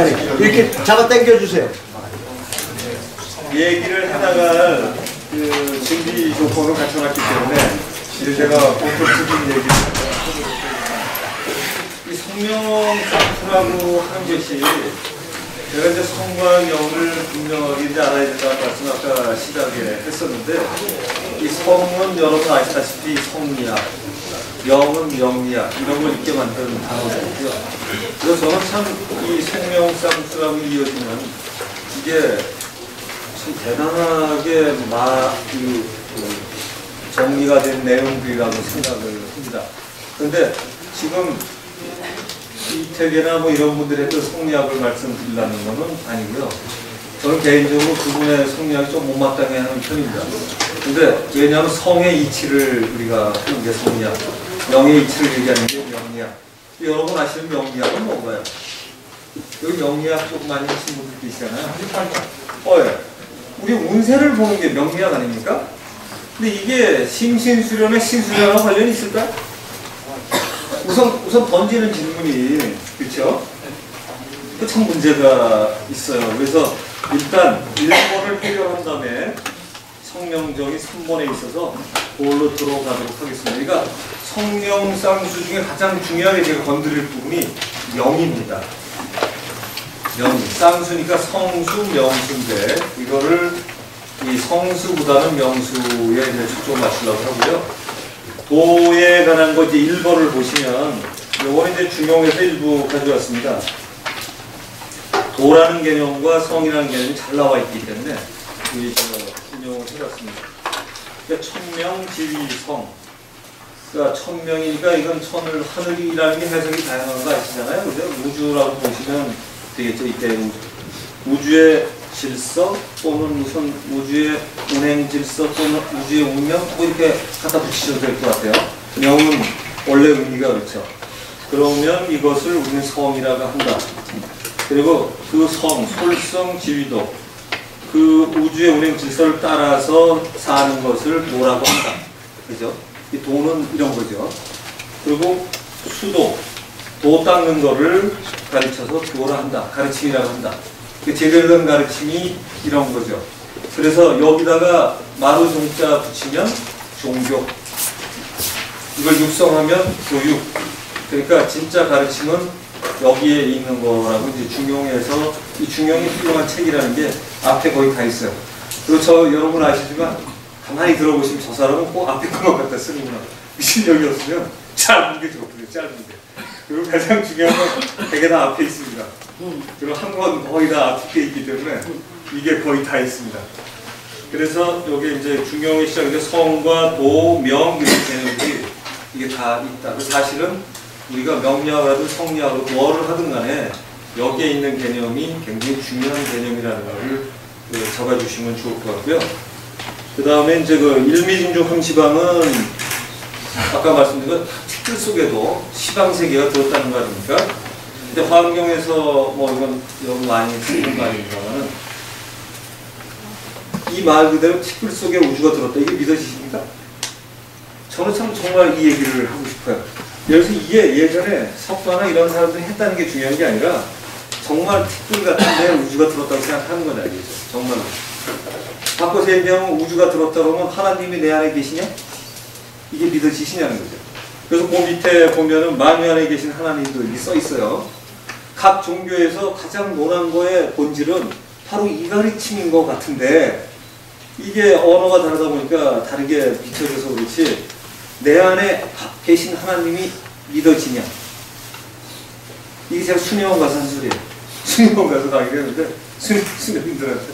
이렇게 잡아 당겨주세요. 얘기를 해나갈 그 준비 조건을 갖춰놨기 때문에 이제 제가 본격적인 얘기를 이 성명상수라고 하는 것이 제가 이제 성과 영을 분명하게 이제 알아야 된다는 말씀 아까 시작에 했었는데 이 성은 여러분 아시다시피 성리학, 영은 영리학 이런 걸 있게 만드는 단어거든요. 그래서 저는 참 이 성명상수라고 이어지는 이게 참 대단하게 정리가 된 내용들이라고 생각을 합니다. 그런데 지금 이태계나 뭐 이런 분들의 그 성리학을 말씀드리려는 것은 아니고요. 저는 개인적으로 그분의 성리학이 좀 못마땅해 하는 편입니다. 근데 왜냐하면 성의 이치를 우리가 하는 게 성리학, 명의 이치를 얘기하는 게 명리학. 여러분 아시는 명리학은 뭔가요? 여기 명리학 좀 많이 하신 분들 계시잖아요. 예. 우리 운세를 보는 게 명리학 아닙니까? 근데 이게 심신수련의 신수련과 관련이 있을까? 우선 던지는 질문이, 그렇죠? 참 문제가 있어요. 그래서 일단 1번을 해결한 다음에 성명정이 3번에 있어서 그걸로 들어가도록 하겠습니다. 그러니까 성명상수 중에 가장 중요하게 제가 건드릴 부분이 명입니다. 명, 쌍수니까 성수, 명수인데 이거를 이 성수보다는 명수에 이제 초점을 맞추려고 하고요. 도에 관한 거 이제 1번을 보시면 요거는 이제 중용에서 일부 가져왔습니다. 도라는 개념과 성이라는 개념이 잘 나와 있기 때문에 이 인용을 해봤습니다. 그러니까 천명, 지위, 성. 그러니까 천명이니까 이건 천을 하늘이라는 게 해석이 다양한 거 아시잖아요. 그죠? 우주라고 보시면 되겠죠. 이때 우주의 질서 또는 무슨 우주의 운행 질서 또는 우주의 운명 뭐 이렇게 갖다 붙이셔도 될 것 같아요. 명은 원래 의미가 그렇죠. 그러면 이것을 우리는 성이라고 한다. 그리고 그 성, 솔성, 지위도 그 우주의 운행 질서를 따라서 사는 것을 뭐라고 한다. 그죠? 이 도는 이런 거죠. 그리고 수도, 도 닦는 거를 가르쳐서 도라 한다. 가르침이라고 한다. 제대로 된 가르침이 이런 거죠. 그래서 여기다가 마루 종자 붙이면 종교. 이걸 육성하면 교육. 그러니까 진짜 가르침은 여기에 있는 거라고 이제 중용에서 이 중용이 훌륭한 책이라는 게 앞에 거의 다 있어요. 그리고 여러분 아시지만 가만히 들어보시면 저 사람은 꼭 앞에 것만 갖다 쓰는구나. 실력이 없으면 짧은 게 좋거든요. 짧은 게. 그리고 가장 중요한 건 되게 다 앞에 있습니다. 그리고 한 권 거의 다 앞에 있기 때문에 이게 거의 다 있습니다. 그래서 여기 이제 중용의 시작인데 성과 도, 명 이런 개념들이 이게 다 있다. 사실은 우리가 명리학을 성리학으로 뭐를 하든 간에 여기에 있는 개념이 굉장히 중요한 개념이라는 것을 적어주시면 좋을 것 같고요. 그 다음에 이제 그 일미중중 시방은 아까 말씀드린 책들 속에도 시방세계가 들었다는 거 아닙니까? 근데 화엄경에서 뭐 이건 여러분 많이 쓰는 거 아닙니까만은 이 말 그대로 책들 속에 우주가 들었다. 이게 믿어지십니까? 저는 참 정말 이 얘기를 하고 싶어요. 그래서 이게 예전에 석가나 이런 사람들이 했다는 게 중요한 게 아니라 정말 책들 같은데 우주가 들었다고 생각하는 건 아니죠. 정말로. 바꿔서 얘기하면 우주가 들었다 그러면 하나님이 내 안에 계시냐? 이게 믿어지시냐는 거죠. 그래서 그 밑에 보면은 만유 안에 계신 하나님도 여기 써 있어요. 각 종교에서 가장 논한 거의 본질은 바로 이 가르침인 것 같은데 이게 언어가 다르다 보니까 다르게 비춰져서 그렇지 내 안에 계신 하나님이 믿어지냐? 이게 제가 수녀원 가서 한 소리예요. 수녀원 가서 강의를 했는데 수녀님들한테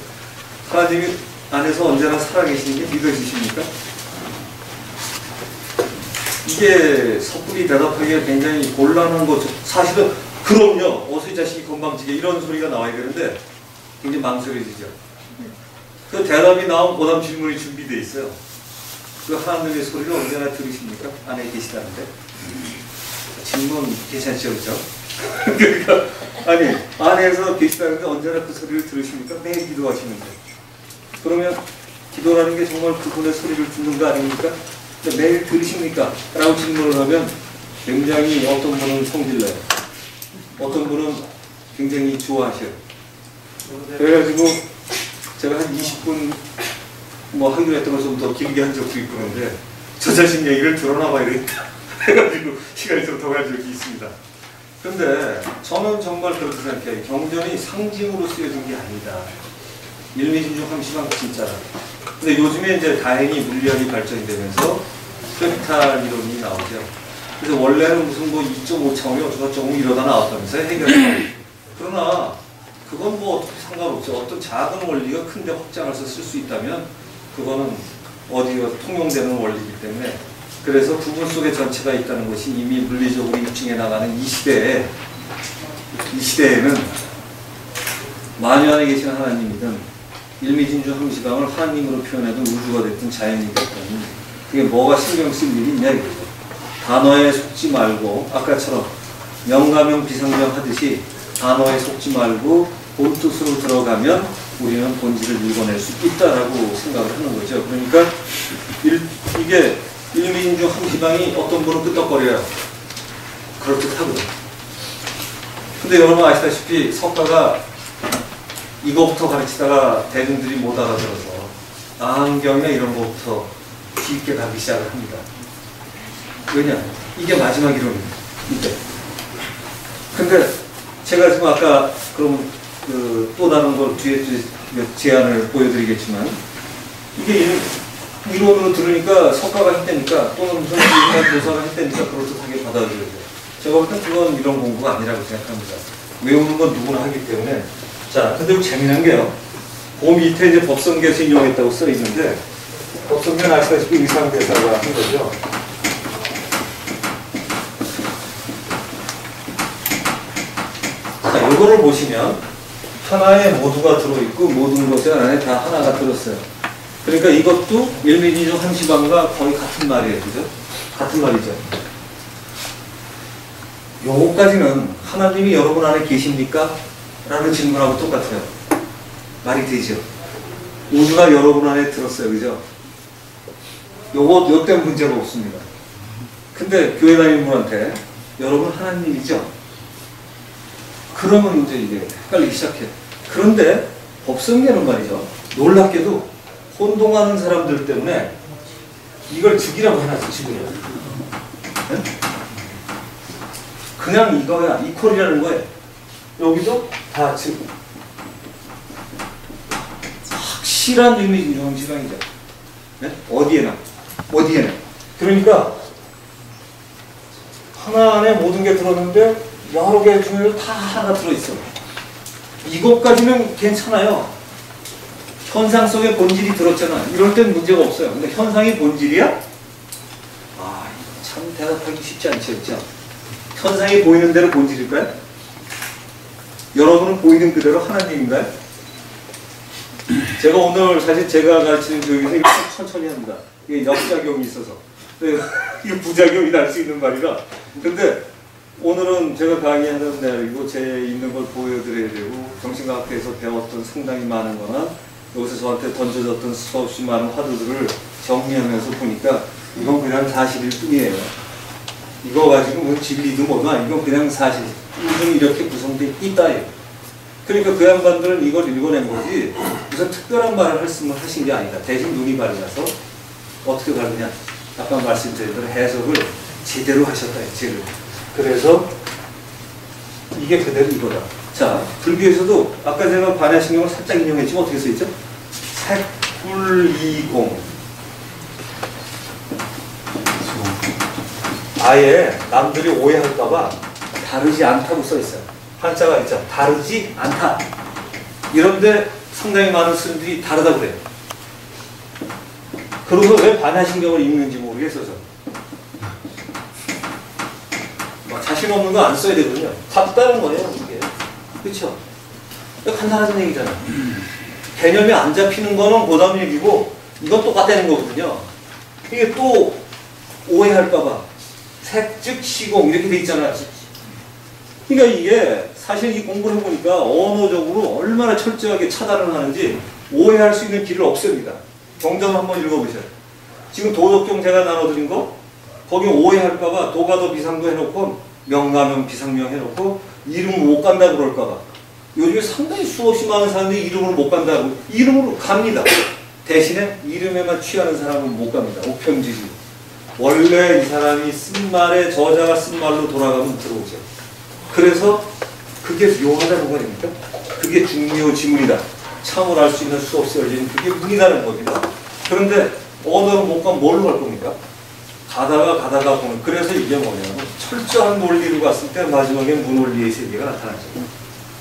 하나님이 안에서 언제나 살아계시는 게 믿어지십니까? 이게 섣불리 대답하기가 굉장히 곤란한 거죠. 사실은 그럼요. 어서 이 자식이 건방지게 이런 소리가 나와야 되는데 굉장히 망설여지죠. 그 대답이 나온 고담 질문이 준비되어 있어요. 그 하나님의 소리를 언제나 들으십니까? 안에 계시다는데. 질문 괜찮죠, 그렇죠? 그러니까 아니 안에서 계시다는데 언제나 그 소리를 들으십니까? 매일 기도하시는데. 그러면 기도라는 게 정말 그분의 소리를 듣는 거 아닙니까? 매일 들으십니까? 라고 질문을 하면 굉장히 어떤 분은 성질내요. 어떤 분은 굉장히 좋아하셔요. 그래가지고 제가 한 20분 뭐 하기로 했던 걸 좀 더 길게 한 적도 있고 그런데 저 자신 얘기를 들어놔봐 이랬다 해가지고 시간이 좀 더 간 적이 있습니다. 근데 저는 정말 그렇게 생각해요. 경전이 상징으로 쓰여진 게 아니다. 일미진중함시방 진짜라. 근데 요즘에 이제 다행히 물리학이 발전이 되면서 프랙탈 이론이 나오죠. 그래서 원래는 무슨 뭐 2.5차원이 어쩌고저쩌고 이러다 나왔다면서 해결이. 그러나 그건 뭐 어떻게 상관없죠. 어떤 작은 원리가 큰데 확장해서 쓸 수 있다면 그거는 어디가 통용되는 원리이기 때문에 그래서 부분 속에 전체가 있다는 것이 이미 물리적으로 입증해 나가는 이 시대에는 만유 안에 계신 하나님이든 일미진주함시방을 하나님으로 표현해도 우주가 됐든 자연이 됐든 그게 뭐가 신경 쓸 일이 있냐 이거죠. 단어에 속지 말고 아까처럼 명가명 비상명 하듯이 단어에 속지 말고 본뜻으로 들어가면 우리는 본질을 읽어낼 수 있다라고 생각을 하는 거죠. 그러니까 이게 일미진주함시방이 어떤 분은 끄떡거려요. 그럴듯하거든. 근데 여러분 아시다시피 석가가 이거부터 가르치다가 대중들이 못 알아들어서 안경이나 이런 것부터 깊게 가기 시작을 합니다. 왜냐? 이게 마지막 이론입니다. 이때. 근데 제가 지금 아까 그럼 또 다른 걸 뒤에 제안을 보여드리겠지만 이게 이론으로 들으니까 석가가 했다니까 또는 무슨 인간 교사가 했다니까 그럴듯하게 받아들여져요. 제가 볼 땐 그건 이런 공부가 아니라고 생각합니다. 외우는 건 누구나 하기 때문에. 자, 근데 재미난 게요. 그 밑에 이제 법성계에서 인용했다고 써 있는데 법성계는 아시다시피 의상대사가 한 거죠. 자, 이거를 보시면 하나에 모두가 들어있고 모든 것이 안에 다 하나가 들었어요. 그러니까 이것도 일미진주함시방과 거의 같은 말이에요. 그죠? 같은 말이죠. 요거까지는 하나님이 여러분 안에 계십니까? 라는 질문하고 똑같아요. 말이 되죠. 우주가 여러분 안에 들었어요. 그죠? 요 때는 문제가 없습니다. 근데 교회 다니는 분한테 여러분 하나님이죠? 그러면 이제 이게 헷갈리기 시작해요. 그런데 법성계는 말이죠. 놀랍게도 혼동하는 사람들 때문에 이걸 즉이라고 해놨어. 즉이라고. 네? 그냥 이거야. 이퀄이라는 거예요. 여기도 다 즉. 확실한 일미진주함시방이죠. 네? 어디에나. 그러니까 하나 안에 모든 게 들었는데 여러 개 중에 다 하나가 들어있어. 이것까지는 괜찮아요. 현상 속에 본질이 들었잖아. 이럴 땐 문제가 없어요. 근데 현상이 본질이야? 아, 참 대답하기 쉽지 않죠. 그렇죠? 현상이 보이는 대로 본질일까요? 여러분은 보이는 그대로 하나님인가요? 제가 오늘 사실 제가 가르치는 교육에서 이렇게 천천히 합니다. 이게 역작용이 있어서. 이게 부작용이 날 수 있는 말이라. 근데 오늘은 제가 강의하는 날이고 제 있는 걸 보여드려야 되고 정신과학회에서 배웠던 상당히 많은 거나 여기서 저한테 던져졌던 수없이 많은 화두들을 정리하면서 보니까 이건 그냥 사실일 뿐이에요. 이거 가지고 뭐 진리도 뭐도 아니고 그냥 사실. 우주는 이렇게 구성되어 있다예요. 그러니까 그 양반들은 이걸 읽어낸 거지 무슨 특별한 말을 하신 게 아니다. 대신 눈이 밝아서 어떻게 밝으냐. 아까 말씀드린 대로 해석을 제대로 하셨다. 제대로. 그래서 이게 그대로 이거다. 자, 불교에서도 아까 제가 반야신경을 살짝 인용했지만 어떻게 써있죠? 색불이공. 아예 남들이 오해할까봐 다르지 않다고 써있어요. 한자가 있죠. 다르지 않다. 이런데 상당히 많은 스님들이 다르다고 그래요. 그러고 왜 반야신경을 읽는지 모르겠어서. 자신 없는 거 안 써야 되거든요. 같다는 거예요, 이게. 그렇죠? 간단한 얘기잖아요. 개념이 안 잡히는 거는 그 다음 얘기고 이건 똑같다는 거거든요. 이게 또 오해할까봐 색, 즉, 시공 이렇게 돼 있잖아요. 그러니까 이게 사실 이 공부를 해보니까 언어적으로 얼마나 철저하게 차단을 하는지 오해할 수 있는 길을 없앱니다. 경전 한번 읽어보세요. 지금 도덕경 제가 나눠드린 거 거기 오해할까봐 도가도 비상도 해놓고 명가명 비상명 해놓고 이름 못 간다 그럴까봐 요즘에 상당히 수없이 많은 사람들이 이름으로 못 간다고. 이름으로 갑니다. 대신에 이름에만 취하는 사람은 못 갑니다. 우편지지. 원래 이 사람이 쓴 말에 저자가 쓴 말로 돌아가면 들어오죠. 그래서 그게 묘하다는 거니까 그게 중요지문이다. 참을 알 수 있는 수없이 열린 그게 문이라는 겁니다. 그런데 언어로 못 가면 뭘로 갈 겁니까? 가다가 보면. 그래서 이게 뭐냐면 철저한 논리로 갔을 때 마지막에 무논리의 세계가 나타나죠.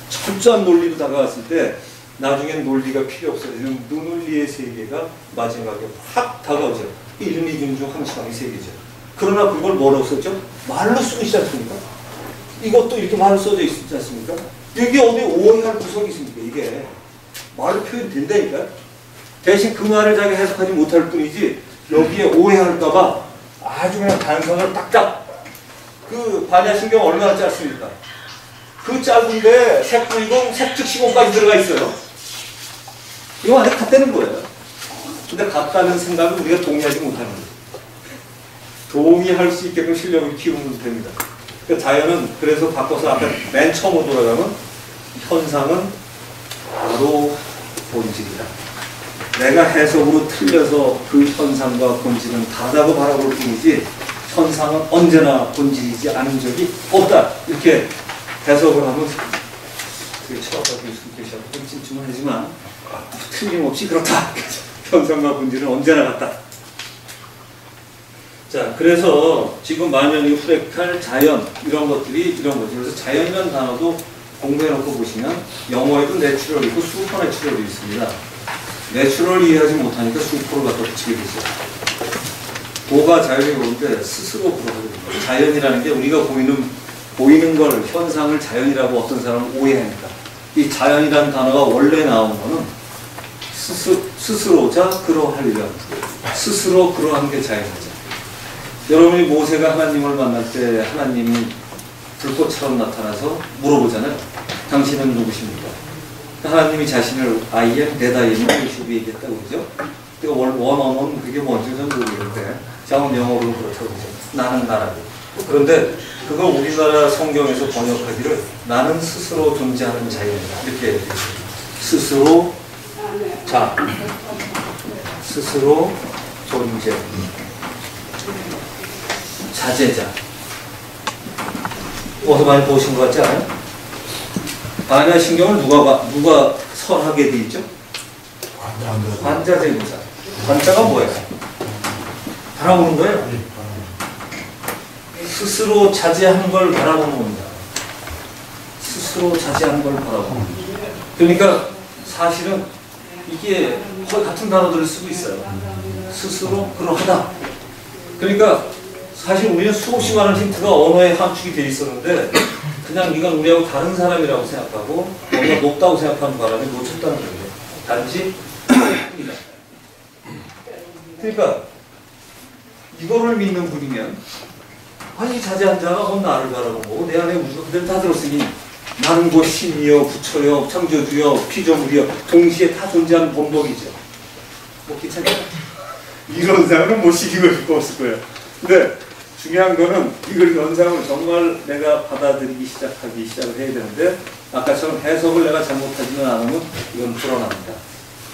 철저한 논리로 다가갔을 때 나중엔 논리가 필요 없어지는 무논리의 세계가 마지막에 확 다가오죠. 일미균중 항시방의 세계죠. 그러나 그걸 뭐라고 썼죠? 말로 쓰고 있지 않습니까? 이것도 이렇게 말로 써져 있지 않습니까? 여기 어디 오해할 구석이 있습니까? 이게 말로 표현이 된다니까요. 대신 그 말을 자기 해석하지 못할 뿐이지 여기에 오해할까봐 아주 그냥 단선을 딱딱. 그 반야신경 얼마나 짧습니까? 그 짧은데 색불이공, 색즉시공까지 들어가 있어요. 이거 완전 같다는 거예요. 근데 같다는 생각은 우리가 동의하지 못하는 거예요. 동의할 수 있게끔 실력을 키우면 됩니다. 그 자연은 그래서 바꿔서 아까 맨 처음으로 돌아가면 현상은 바로 본질이다. 내가 해석으로 틀려서 그 현상과 본질은 다르다고 바라볼 뿐이지 현상은 언제나 본질이지 않은 적이 없다. 이렇게 해석을 하면 되게 처음부터 계셔서 좀 찜찜하지만 틀림없이 그렇다. 현상과 본질은 언제나 같다. 자, 그래서 지금 만연히 후렉할 자연 이런 것들이 이런 거죠. 그래서 자연이라는 단어도 공부해놓고 보시면 영어에도 내추럴 있고 슈퍼 내추럴이 있습니다. 내추럴 이해하지 못하니까 슈퍼를 갖다 붙이게 되죠. 도가 자연이 오는데 스스로 그러거든요. 자연이라는 게 우리가 보이는 걸 현상을 자연이라고 어떤 사람은 오해하니까 이 자연이라는 단어가 원래 나온 거는 스스로자 그러하려면 스스로 그러한 게 자연이죠. 여러분이 모세가 하나님을 만날 때 하나님이 불꽃처럼 나타나서 물어보잖아요. 당신은 누구십니까? 하나님이 자신을 I am that I am 이렇게 얘기했다고 그러죠. 원어는 그게 뭔지 좀 모르겠는데 자원 영어로 그렇다고 그러죠. 나는 나라고. 그런데 그걸 우리나라 성경에서 번역하기를 나는 스스로 존재하는 자연이다. 이렇게 얘기했어요. 스스로 스스로 존재 자제자. 어디서 많이 보신 것 같지 않아요? 반야신경을 누가 설하게 돼 있죠? 관자재구사. 관자가 뭐예요? 바라보는 거예요. 스스로 자제하는 걸 바라보는 겁니다. 스스로 자제하는 걸 바라보는 겁니다. 그러니까 사실은 이게 거의 같은 단어들을 쓰고 있어요. 스스로 그러하다. 그러니까 사실 우리는 수없이 많은 힌트가 언어에 함축이 되어 있었는데 그냥 이건 우리하고 다른 사람이라고 생각하고 뭔가 높다고 생각하는 바람에 놓쳤다는 거예요. 단지 그러니까 이거를 믿는 분이면 아니 자제한 자가 곧 나를 바라보고 내 안에 우주가 그대로 다 들었으니 나는 곧 신이여 부처여 창조주여 피조물이여 동시에 다 존재하는 본복이죠. 뭐 괜찮아요? 이런 사람은 못 시키고 싶고 없을 거예요. 근데 중요한 거는 이걸 현상을 정말 내가 받아들이기 시작을 해야 되는데 아까처럼 해석을 내가 잘못하지는 않으면 이건 불어납니다.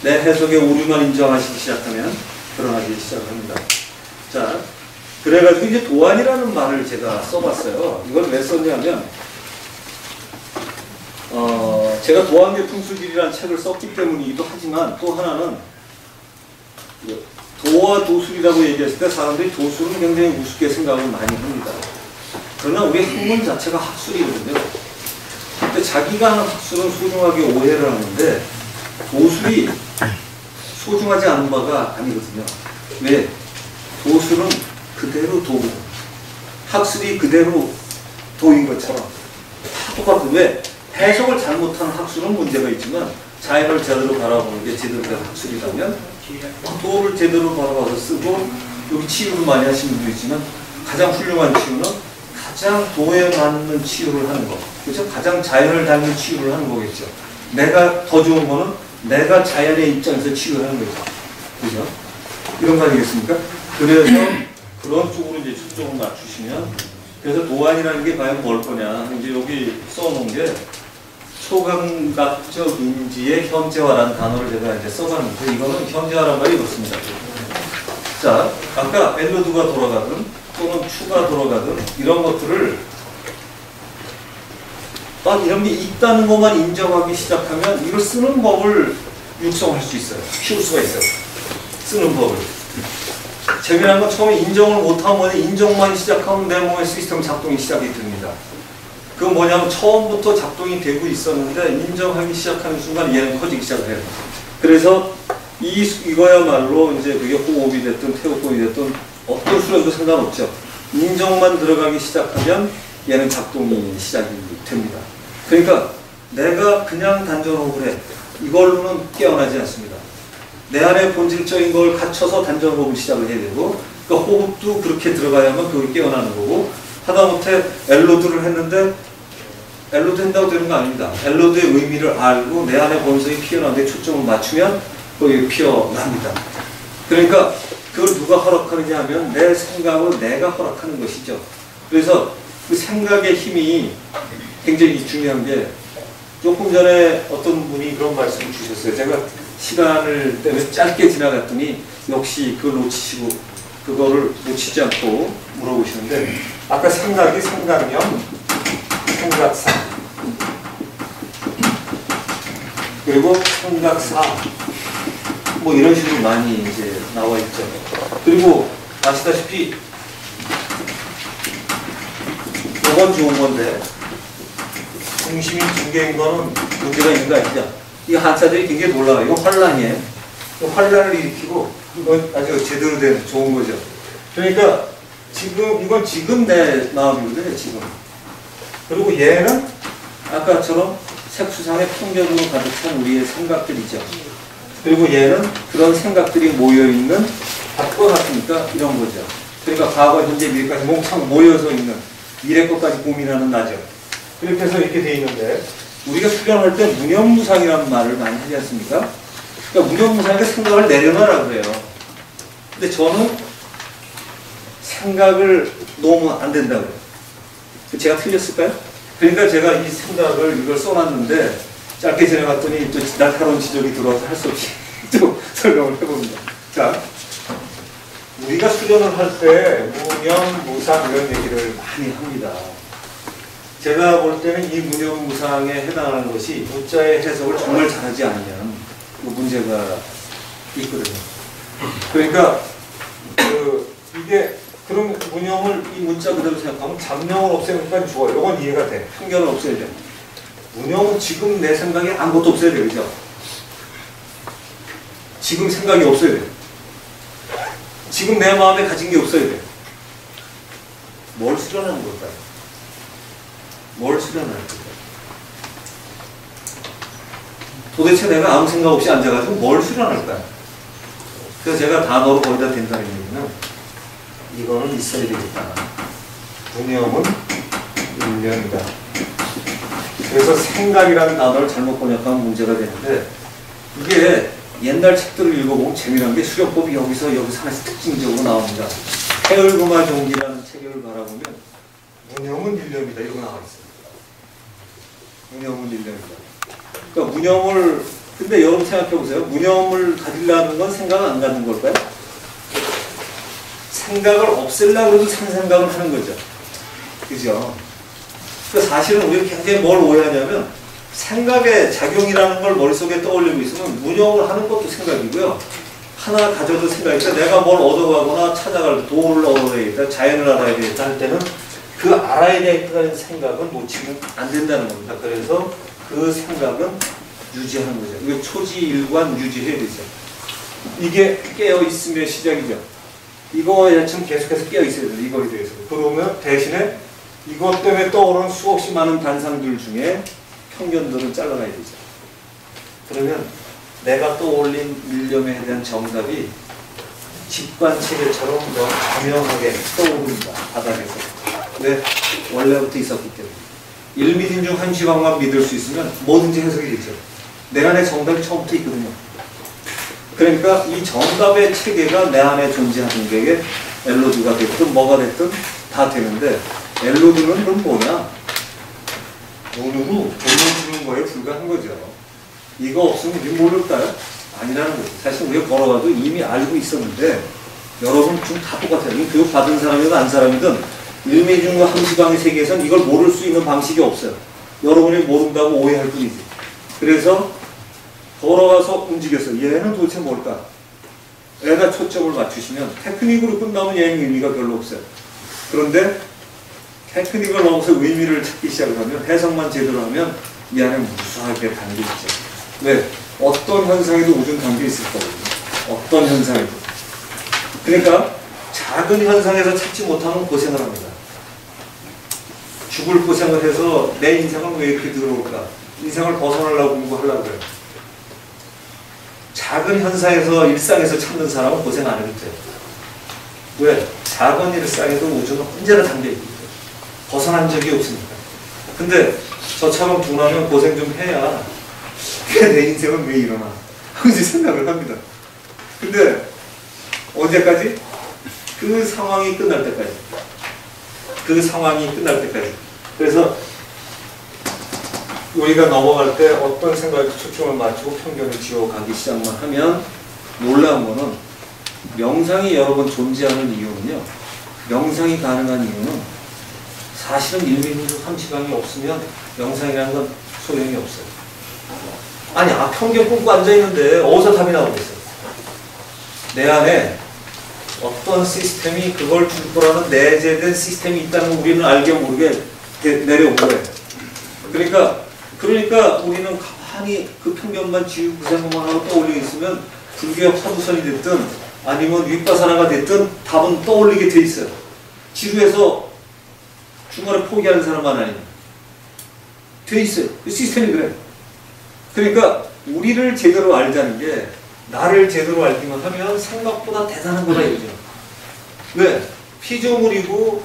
내 해석의 오류만 인정하시기 시작하면 불어나기 시작합니다. 자, 그래가지고 이제 도안이라는 말을 제가 써봤어요. 이걸 왜 썼냐면 제가 도안계 풍수길이라는 책을 썼기 때문이기도 하지만 또 하나는 도와 도술이라고 얘기했을 때 사람들이 도술은 굉장히 우습게 생각을 많이 합니다. 그러나 우리 학문 자체가 학술이거든요. 근데 자기가 하는 학술은 소중하게 오해를 하는데 도술이 소중하지 않은 바가 아니거든요. 왜? 도술은 그대로 도고 학술이 그대로 도인 것처럼 다 똑같은 왜? 해석을 잘못하는 학술은 문제가 있지만 자연을 제대로 바라보는 게 제대로 된 학술이라면 도를 제대로 바라봐서 쓰고 여기 치유를 많이 하시는 분도 있지만 가장 훌륭한 치유는 가장 도에 맞는 치유를 하는 거. 그렇죠? 가장 자연을 닮는 치유를 하는 거겠죠. 내가 더 좋은 거는 내가 자연의 입장에서 치유를 하는 거죠. 그죠? 이런 거 아니겠습니까? 그래서 그런 쪽으로 이제 초점을 맞추시면 그래서 도안이라는 게 과연 뭘 거냐. 이제 여기 써놓은 게 초감각적 인지의 현재화라는 단어를 제가 이제 써봤는데 이거는 현재화란 말이 이렇습니다. 자, 아까 엘로드가 돌아가든 또는 추가 돌아가든 이런 것들을 딱 이런 게 있다는 것만 인정하기 시작하면 이걸 쓰는 법을 육성할 수 있어요. 키울 수가 있어요. 쓰는 법을. 재미난 건 처음에 인정을 못하면 인정만 시작하면 내 몸의 시스템 작동이 시작이 됩니다. 그건 뭐냐면 처음부터 작동이 되고 있었는데 인정하기 시작하는 순간 얘는 커지기 시작해요. 그래서 이거야말로 이제 그게 호흡이 됐든 태우권이 됐든 어떤 수련도 상관없죠. 인정만 들어가기 시작하면 얘는 작동이 시작이 됩니다. 그러니까 내가 그냥 단전호흡을 해. 이걸로는 깨어나지 않습니다. 내 안에 본질적인 걸 갖춰서 단전호흡을 시작을 해야 되고 그러니까 호흡도 그렇게 들어가야만 그걸 깨어나는 거고 하다못해 엘로드를 했는데 엘로드 한다고 되는 거 아닙니다. 엘로드의 의미를 알고 내 안에 본성이 피어나는데 초점을 맞추면 거기 피어납니다. 그러니까 그걸 누가 허락하느냐 하면 내 생각을 내가 허락하는 것이죠. 그래서 그 생각의 힘이 굉장히 중요한 게 조금 전에 어떤 분이 그런 말씀을 주셨어요. 제가 시간을 때문에 짧게 지나갔더니 역시 그걸 놓치시고 그거를 놓치지 않고 물어보시는데 아까 생각이 생각형, 생각사 그리고 생각사 뭐 이런 식으로 많이 이제 나와 있죠. 그리고 아시다시피 이건 좋은 건데 중심이 두 개인 거는 문제가 있는 거 아니죠? 이 한자들이 굉장히 놀라워요. 이거 환란이에요. 환란을 일으키고 이건 아주 제대로 된 좋은 거죠. 그러니까 이건 지금 내 마음이거든요. 지금. 그리고 얘는 아까처럼 색수상의 편견으로 가득 찬 우리의 생각들이죠. 그리고 얘는 그런 생각들이 모여있는 바꿔 놨으니까 이런 거죠. 그러니까 과거, 현재, 미래까지 몽창 모여서 있는 미래 것까지 고민하는 나죠. 이렇게 해서 이렇게 돼 있는데 우리가 수련할 때 무념무상이라는 말을 많이 하지 않습니까? 그러니까 무념무상에서 생각을 내려놔라 그래요. 근데 저는 생각을 놓으면 안 된다고 그래요. 제가 틀렸을까요? 그러니까 제가 이 생각을 이걸 써놨는데 짧게 지나갔더니 또 날카로운 지적이 들어와서 할 수 없이 또 설명을 해봅니다. 자, 우리가 수련을 할 때 무념무상 이런 얘기를 많이 합니다. 제가 볼 때는 이 무념무상에 해당하는 것이 문자의 해석을 정말 잘하지 않으면 문제가 있거든요. 그러니까 이게 그럼 무념을 이 문자 그대로 생각하면 잡념을 없애니까 좋아요. 이건 이해가 돼. 편견을 없애야 돼. 무념은 지금 내 생각에 아무것도 없어야 돼요. 그죠? 지금 생각이 없어야 돼요. 지금 내 마음에 가진 게 없어야 돼요. 뭘 수련하는 걸까요? 뭘 수련하는 걸까요? 도대체 내가 아무 생각 없이 앉아가지고 뭘 수련할까요? 그래서 제가 단어로 거기다 된다는 얘기는 이거는 있어야 되겠다. 무념은 일념이다. 그래서 생각이라는 단어를 잘못 번역하면 문제가 되는데 이게 옛날 책들을 읽어보면 재미난 게 수련법이 여기서 하나씩 특징적으로 나옵니다. 해을금화 종기라는 책을 바라보면 무념은 일념이다 이러고 나와 있어요. 무념은 일념이다. 그러니까 무념을 근데 여러분 생각해 보세요. 무념을 가지려는 건 생각을 안 갖는 걸까요? 생각을 없애려고 해도 생각을 하는 거죠. 그죠? 그러니까 사실은 우리가 굉장히 뭘 오해하냐면 생각의 작용이라는 걸 머릿속에 떠올리고 있으면 무념을 하는 것도 생각이고요. 하나 가져도 생각이니까 내가 뭘 얻어가거나 찾아갈 때 도를 얻어야겠다, 자연을 알아야 되겠다 할 때는 그 알아야 되겠다는 생각은 놓치면 안 된다는 겁니다. 그래서 그 생각은 유지하는 거죠. 이거 초지일관 유지해야 되죠. 이게 깨어있음의 시작이죠. 이거에 참 계속해서 깨어있어야 돼요. 이거에 대해서. 그러면 대신에 이것 때문에 떠오르는 수없이 많은 단상들 중에 편견들을 잘라놔야 되죠. 그러면 내가 떠올린 일념에 대한 정답이 직관체계처럼 자명하게 떠오릅니다. 바닥에서. 왜? 원래부터 있었기 때문에. 1미터 중 1시간만 믿을 수 있으면 뭐든지 해석이 되죠. 내 안에 정답이 처음부터 있거든요. 그러니까 이 정답의 체계가 내 안에 존재하는 게 엘로드가 됐든 뭐가 됐든 다 되는데 엘로드는 그럼 뭐냐? 돈으로 돈을 주는 거에 불과한 거죠. 이거 없으면 우리 모를까요? 아니라는 거죠. 사실 우리가 걸어가도 이미 알고 있었는데 여러분 좀 다 똑같아요. 이 교육 받은 사람이든 안 사람이든 일미중과 함수방의 세계에서는 이걸 모를 수 있는 방식이 없어요. 여러분이 모른다고 오해할 뿐이지. 그래서 걸어가서 움직여서 얘는 도대체 뭘까? 애가 초점을 맞추시면 테크닉으로 끝나면 얘는 의미가 별로 없어요. 그런데 테크닉을 넘어서 의미를 찾기 시작을 하면 해석만 제대로 하면 이 안에 무수하게 담겨 있죠. 왜? 어떤 현상에도 우주는 담겨 있을 거거든요. 어떤 현상에도. 그러니까 작은 현상에서 찾지 못하면 고생을 합니다. 죽을 고생을 해서 내 인생은 왜 이렇게 들어올까? 인생을 벗어나려고 공부하려고 그래요. 작은 현상에서 일상에서 찾는 사람은 고생 안 해도 돼요. 왜? 작은 일상에도 우주는 언제나 담겨있거든요. 벗어난 적이 없으니까. 근데 저처럼 둔하면 고생 좀 해야 내 인생은 왜 일어나? 그런지 생각을 합니다. 근데 언제까지? 그 상황이 끝날 때까지. 그 상황이 끝날 때까지. 그래서 우리가 넘어갈 때 어떤 생각에 초점을 맞추고 편견을 지워가기 시작만 하면 놀라운 거는 명상이 여러 번 존재하는 이유는요. 명상이 가능한 이유는 사실은 일민족 함시방이 없으면 명상이라는 건 소용이 없어요. 아니, 편견 끊고 앉아있는데 어디서 답이 나오겠어요? 내 안에 어떤 시스템이 그걸 줄 거라는 내재된 시스템이 있다는 걸 우리는 알게 모르게 내려온 거예요. 그러니까 우리는 가만히 그 편견만 지우고 그 생각만 하고 떠올리고 있으면 불교의 화두선이 됐든 아니면 윗바사나가 됐든 답은 떠올리게 돼 있어요. 지루해서 중간에 포기하는 사람만 아니면 돼 있어요. 그 시스템이 그래. 그러니까 우리를 제대로 알자는 게 나를 제대로 알기만 하면 생각보다 대단한 거다 이거죠. 왜? 피조물이고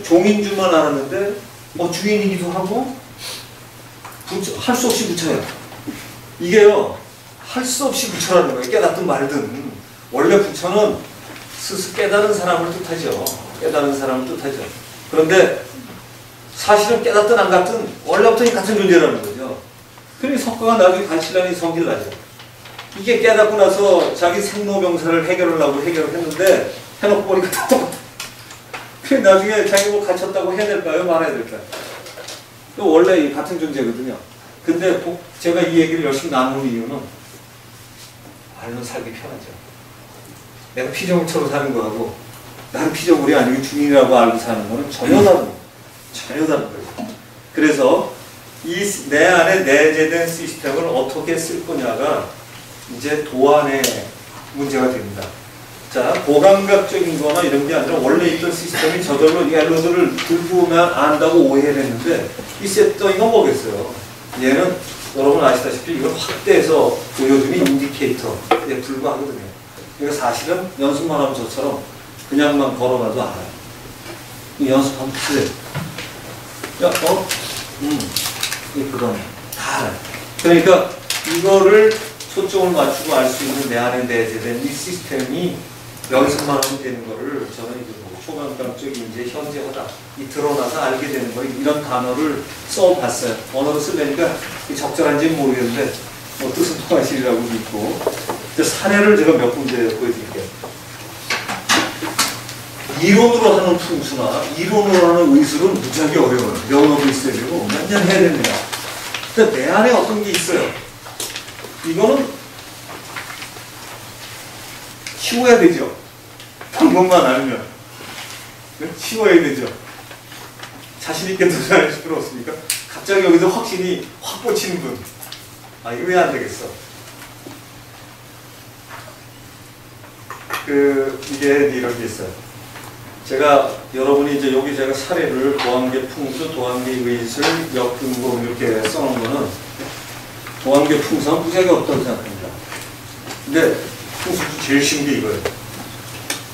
종인 줄만 알았는데 주인이기도 하고 할 수 없이 부처예요. 이게요. 할 수 없이 부처라는 거예요. 깨닫든 말든. 원래 부처는 스스로 깨달은 사람을 뜻하죠. 깨달은 사람을 뜻하죠. 그런데 사실은 깨닫든 안 갖든 원래부터 같은 존재라는 거죠. 그러니 석가가 나중에 가치라니 성질 나죠. 이게 깨닫고 나서 자기 생로병사를 해결하려고 해결을 했는데 해놓고 보니까 다 똑같아. 그래 나중에 자기 뭐 갇혔다고 해야 될까요? 말아야 될까요? 원래 같은 존재거든요. 근데 제가 이 얘기를 열심히 나누는 이유는 알면 살기 편하죠. 내가 피조물처럼 사는 거하고 나는 피조물이 아니고 주인이라고 알고 사는 거는 전혀 다른 거예요. 그래서 내 안에 내재된 시스템을 어떻게 쓸 거냐가 이제 도안의 문제가 됩니다. 자, 고감각적인 거나 이런 게 아니라 원래 있던 시스템이 저절로 이 엘로드를 들고만 안다고 오해를 했는데 이 셋더이가 뭐겠어요? 얘는 여러분 아시다시피 이걸 확대해서 보여주는 인디케이터에 불과하거든요. 그러니까 사실은 연습만 하면 저처럼 그냥만 걸어가도 알아요. 연습하면 다 돼요. 그거는 다 알아요. 그러니까 이거를 초점을 맞추고 알 수 있는 내 안에 내재된 이 시스템이 연습만 하면 되는 거를 저는 이제 초감각적인 이제 현재하다 이 드러나서 알게 되는 거 이런 단어를 써봤어요. 언어로 쓰려니까 적절한지는 모르겠는데 뜻은 통하시리라고 믿고 사례를 제가 몇 군데 보여드릴게요. 이론으로 하는 풍수나 이론으로 하는 의술은 무지하게 어려워요. 영어도 있어야 되고 몇 년 해야 됩니다. 근데 내 안에 어떤 게 있어요. 이거는 치워야 되죠. 방법만 알면 치워야 되죠. 자신 있게 도전할 필요 없으니까 갑자기 여기서 확신이 확 꽂히는 분. 이거 왜 안 되겠어? 이게 이런 게 있어요. 제가 여러분이 이제 여기 제가 사례를 도안계 풍수, 도안계 의술, 역근고 이렇게 써놓은 거는 도안계 풍수는 무지하게 없다고 생각합니다. 근데 풍수 제일 쉬운 게 이거예요.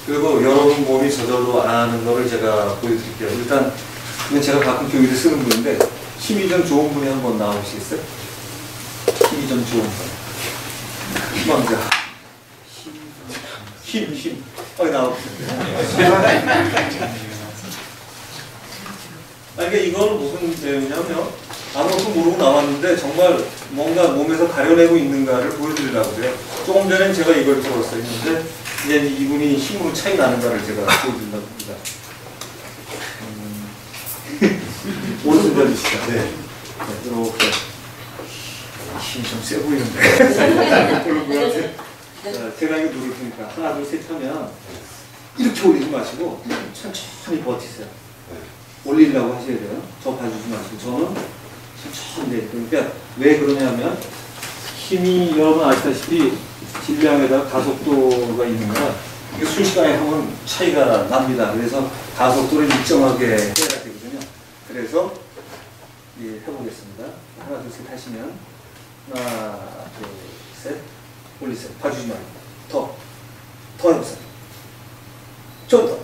그리고 여러분 몸이 저절로 아는 거를 제가 보여드릴게요. 일단 이건 제가 가끔 교육에 쓰는 분인데 힘이 좀 좋은 분이 한번 나오시겠어요? 힘이 좀 좋은 분. 희망자. 힘. 나오세요. 그러니까 이거는 무슨 내용이냐면 아무것도 모르고 나왔는데 정말 뭔가 몸에서 가려내고 있는가를 보여드리려고 그래요. 조금 전엔 제가 이걸 들었어요. 했는데 이제 이분이 힘으로 차이 나는가를 제가 보여드리려고 합니다. 오른손잡이시죠? 네. 이렇게 힘이 좀 세 보이는데. 제가 이거 누를 테니까 하나, 둘, 셋 하면 이렇게 올리지 마시고 천천히 버티세요. 올리려고 하셔야 돼요. 저 봐주지 마시고 저는 천천히. 그러니까 왜 그러냐면 힘이 여러분 아시다시피 질량에다가 가속도가 있는 거라 이게 순식간에 하면 차이가 납니다. 그래서 가속도를 일정하게 해야 되거든요. 그래서 예, 해보겠습니다. 하나, 둘, 셋 하시면 하나, 둘, 셋 올리세요. 봐주지 말고 더 해보세요. 좀 더.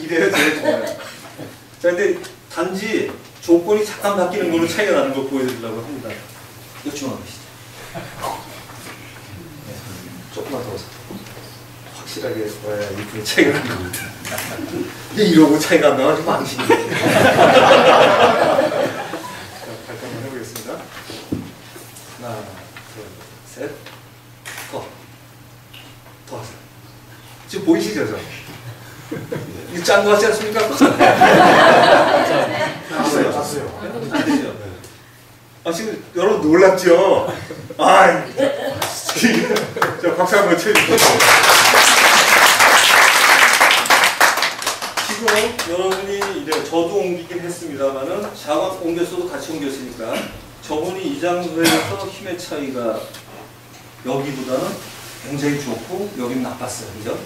이래야 제일 좋아요. 자, 근데 단지 조건이 잠깐 바뀌는 걸로 차이가 나는 걸 보여드리려고 합니다. 요청하고 계시죠. 네, 조금만 더 확실하게 봐야 이렇게 차이가 나는 겁니다. 이러고 차이가 안 나가지고 망신이. 자, 다시 한번 해보겠습니다. 하나, 둘, 셋. 더 하세요. 지금 보이시죠, 저? 이거 짠 거 같지 않습니까? 땄어요. 안 되죠? 아, 지금 여러분 놀랍죠? 아, 자, 박수 한번 쳐주세요. 지금 여러분이 이제 저도 옮기긴 했습니다만은 자원 옮겼어도 같이 옮겼으니까 저분이 이 장소에서 힘의 차이가 여기보다는 굉장히 좋고 여기는 나빴어요. 그죠?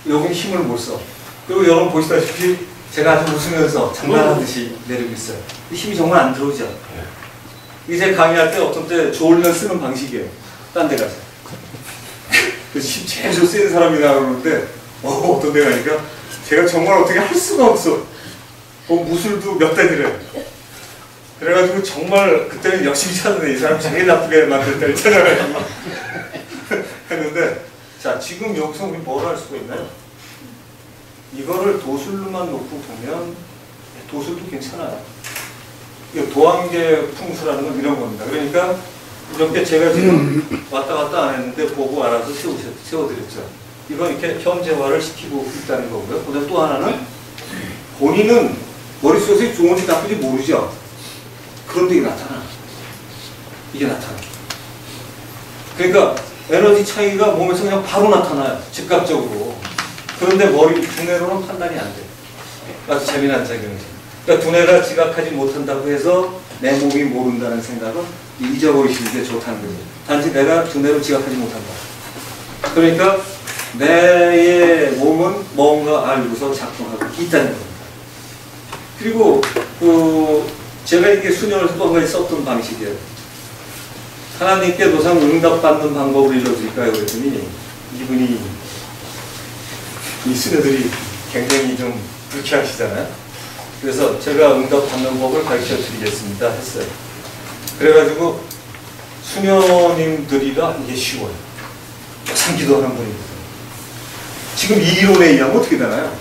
여기는 힘을 못 써. 그리고 여러분 보시다시피 제가 아주 웃으면서 장난하듯이 내리고 있어요. 힘이 정말 안 들어오죠? 이게 제가 강의할 때 어떤 때 졸면 쓰는 방식이에요. 딴 데 가서. 그래서 힘 제일 쓰는 사람이 나오는데 어떤 데 가니까 제가 정말 어떻게 할 수가 없어. 무술도 몇 달 들어요. 그래가지고 정말 그때는 열심히 찾는데 이 사람 제일 나쁘게 만들 때를 찾아가지고 했는데 자 지금 여기서 우리 뭘 할 수가 있나요? 이거를 도술로만 놓고 보면 도술도 괜찮아요. 도안계 풍수라는 건 이런 겁니다. 그러니까 이렇게 제가 지금 왔다 갔다 안 했는데 보고 알아서 세워드렸죠. 이건 이렇게 현재화를 시키고 있다는 거고요. 그다음 또 하나는 본인은 머릿속에 좋은지 나쁜지 모르죠. 그런데 이게 나타나. 이게 나타나. 그러니까 에너지 차이가 몸에서 그냥 바로 나타나요. 즉각적으로. 그런데 두뇌로는 판단이 안 돼요. 아주 재미난 작용이죠. 그러니까 두뇌가 지각하지 못한다고 해서 내 몸이 모른다는 생각은 잊어버리시는 게 좋다는 거죠. 단지 내가 두뇌로 지각하지 못한다. 그러니까 내 몸은 뭔가 알고서 작동하고 있다는 겁니다. 그리고 제가 이게 수녀에서 또 한 가지 썼던 방식이에요. 하나님께 노상 응답받는 방법을 일러드릴까요? 그랬더니 이분이 이 수녀들이 굉장히 좀 불쾌하시잖아요. 그래서 제가 응답받는 법을 가르쳐 드리겠습니다 했어요. 그래가지고 수녀님들이라 이게 쉬워요. 참 기도하는 분이거든요. 지금 이 이론에 의하면 어떻게 되나요?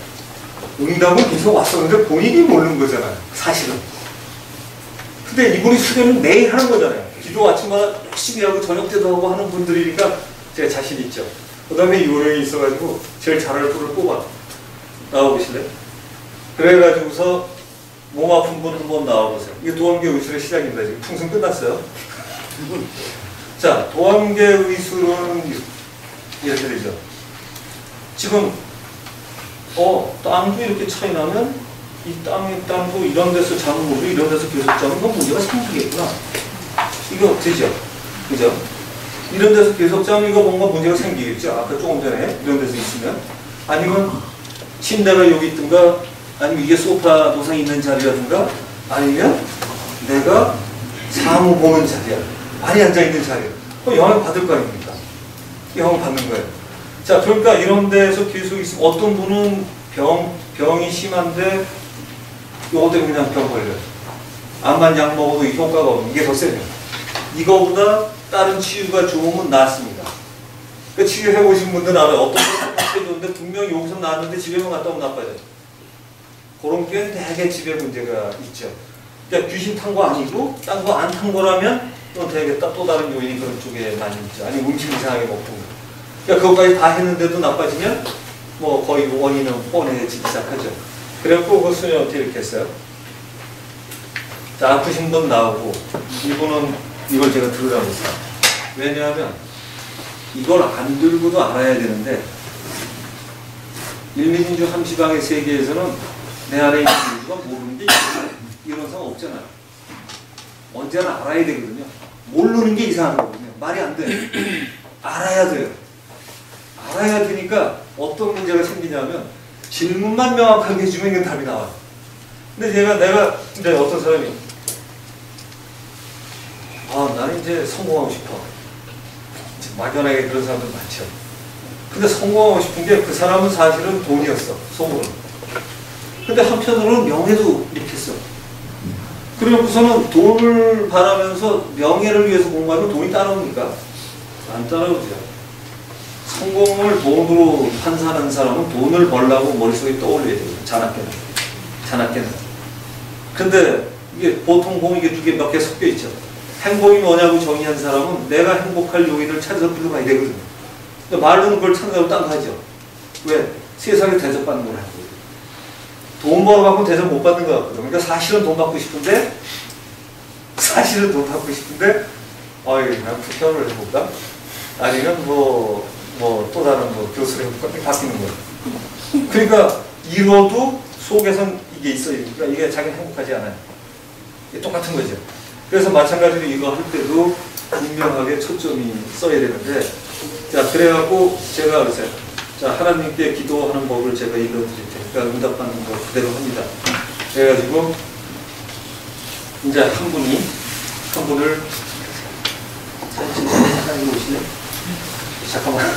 응답은 계속 왔었는데 본인이 모르는 거잖아요. 사실은. 근데 이분이 수련은 매일 하는 거잖아요. 기도 아침마다 열심히 하고 저녁 때도 하고 하는 분들이니까 제가 자신 있죠. 그 다음에 요령이 있어가지고 제일 잘할 분을 뽑아. 나와보실래요? 그래가지고서 몸 아픈 분 한번 나와보세요. 이게 도안계 의술의 시작입니다. 지금 풍선 끝났어요. 자, 도안계 의술은 이렇게 되죠. 지금 땅도 이렇게 차이 나면 이 땅도 이런 데서 잡은 이런 데서 계속 잡으면 그건 문제가 생기겠구나. 이거 되죠? 그죠? 이런 데서 계속 잡으면 이거 뭔가 문제가 생기겠죠? 아까 조금 전에 이런 데서 있으면. 아니면 침대가 여기 있든가 아니면 이게 소파 노상이 있는 자리라든가 아니면 내가 사무 보는 자리야. 많이 앉아있는 자리야. 그럼 영향을 받을 거 아닙니까? 영향을 받는 거예요. 자, 그러니까 이런 데서 계속 있으면 어떤 분은 병이 심한데 요거 때문에 그냥 병 걸려요. 암만 약 먹어도 이 효과가 없는 이게 더 세요. 이거보다 다른 치유가 좋으면 낫습니다. 그 치유해보신 분들은 알아요. 어떤 분은 나빠졌는데 분명히 여기서 나았는데 집에만 갔다 오면 나빠져요. 그런 게 되게 집에 문제가 있죠. 그러니까 귀신 탄 거 아니고 딴 거 안 탄 거라면 또 되게 또 다른 요인이 그런 쪽에 많이 있죠. 아니 음식 이상하게 먹고. 그러니까 그것까지 다 했는데도 나빠지면 뭐 거의 원인은 뻔해지기 시작하죠. 그래갖고 그 수녀한테 이렇게 했어요. 자, 아프신 분 나오고 이분은 이걸 제가 들으라고 했어요. 왜냐하면 이걸 안 들고도 알아야 되는데 일민인주 함시방의 세계에서는 내 안에 있는 인주가 모르는 게 이런 상황 없잖아요. 언제나 알아야 되거든요. 모르는 게 이상한 거거든요. 말이 안 돼. 알아야 돼요. 알아야 되니까 어떤 문제가 생기냐면 질문만 명확하게 해주면 이건 답이 나와요. 근데 내가 이제 어떤 사람이 나는 이제 성공하고 싶어. 막연하게 그런 사람들 많죠. 근데 성공하고 싶은 게 그 사람은 사실은 돈이었어. 속으로는. 근데 한편으로는 명예도 이렇게 써. 그리고서는 돈을 바라면서 명예를 위해서 공부하면 돈이 따라옵니까? 안 따라오죠. 성공을 돈으로 환산하는 사람은 돈을 벌려고 머릿속에 떠올려야 돼요. 자나깨는. 근데 이게 보통 보면 이게 두 개 몇 개 섞여 있죠. 행복이 뭐냐고 정의한 사람은 내가 행복할 요인을 찾아서 불러가야 되거든요. 근데 말로는 그걸 찾는다고 딴 거 하죠. 왜? 세상에 대접받는 걸 하고. 돈 벌어갖고 대접 못 받는 것 같거든요. 그러니까 사실은 돈 받고 싶은데 그냥 부편을 해볼까? 아니면 또 다른 교수를 해볼까? 바뀌는 거예요. 그러니까 이뤄도 속에선 이게 있어요. 그러니까 이게 자기는 행복하지 않아요. 이게 똑같은 거죠. 그래서 마찬가지로 이거 할 때도 분명하게 초점이 써야 되는데, 자, 그래갖고 제가 그랬어요. 자, 하나님께 기도하는 법을 제가 읽어드릴 테니까 응답받는 거 그대로 합니다. 그래가지고 이제 한 분을 하나님 오시네. 잠깐만.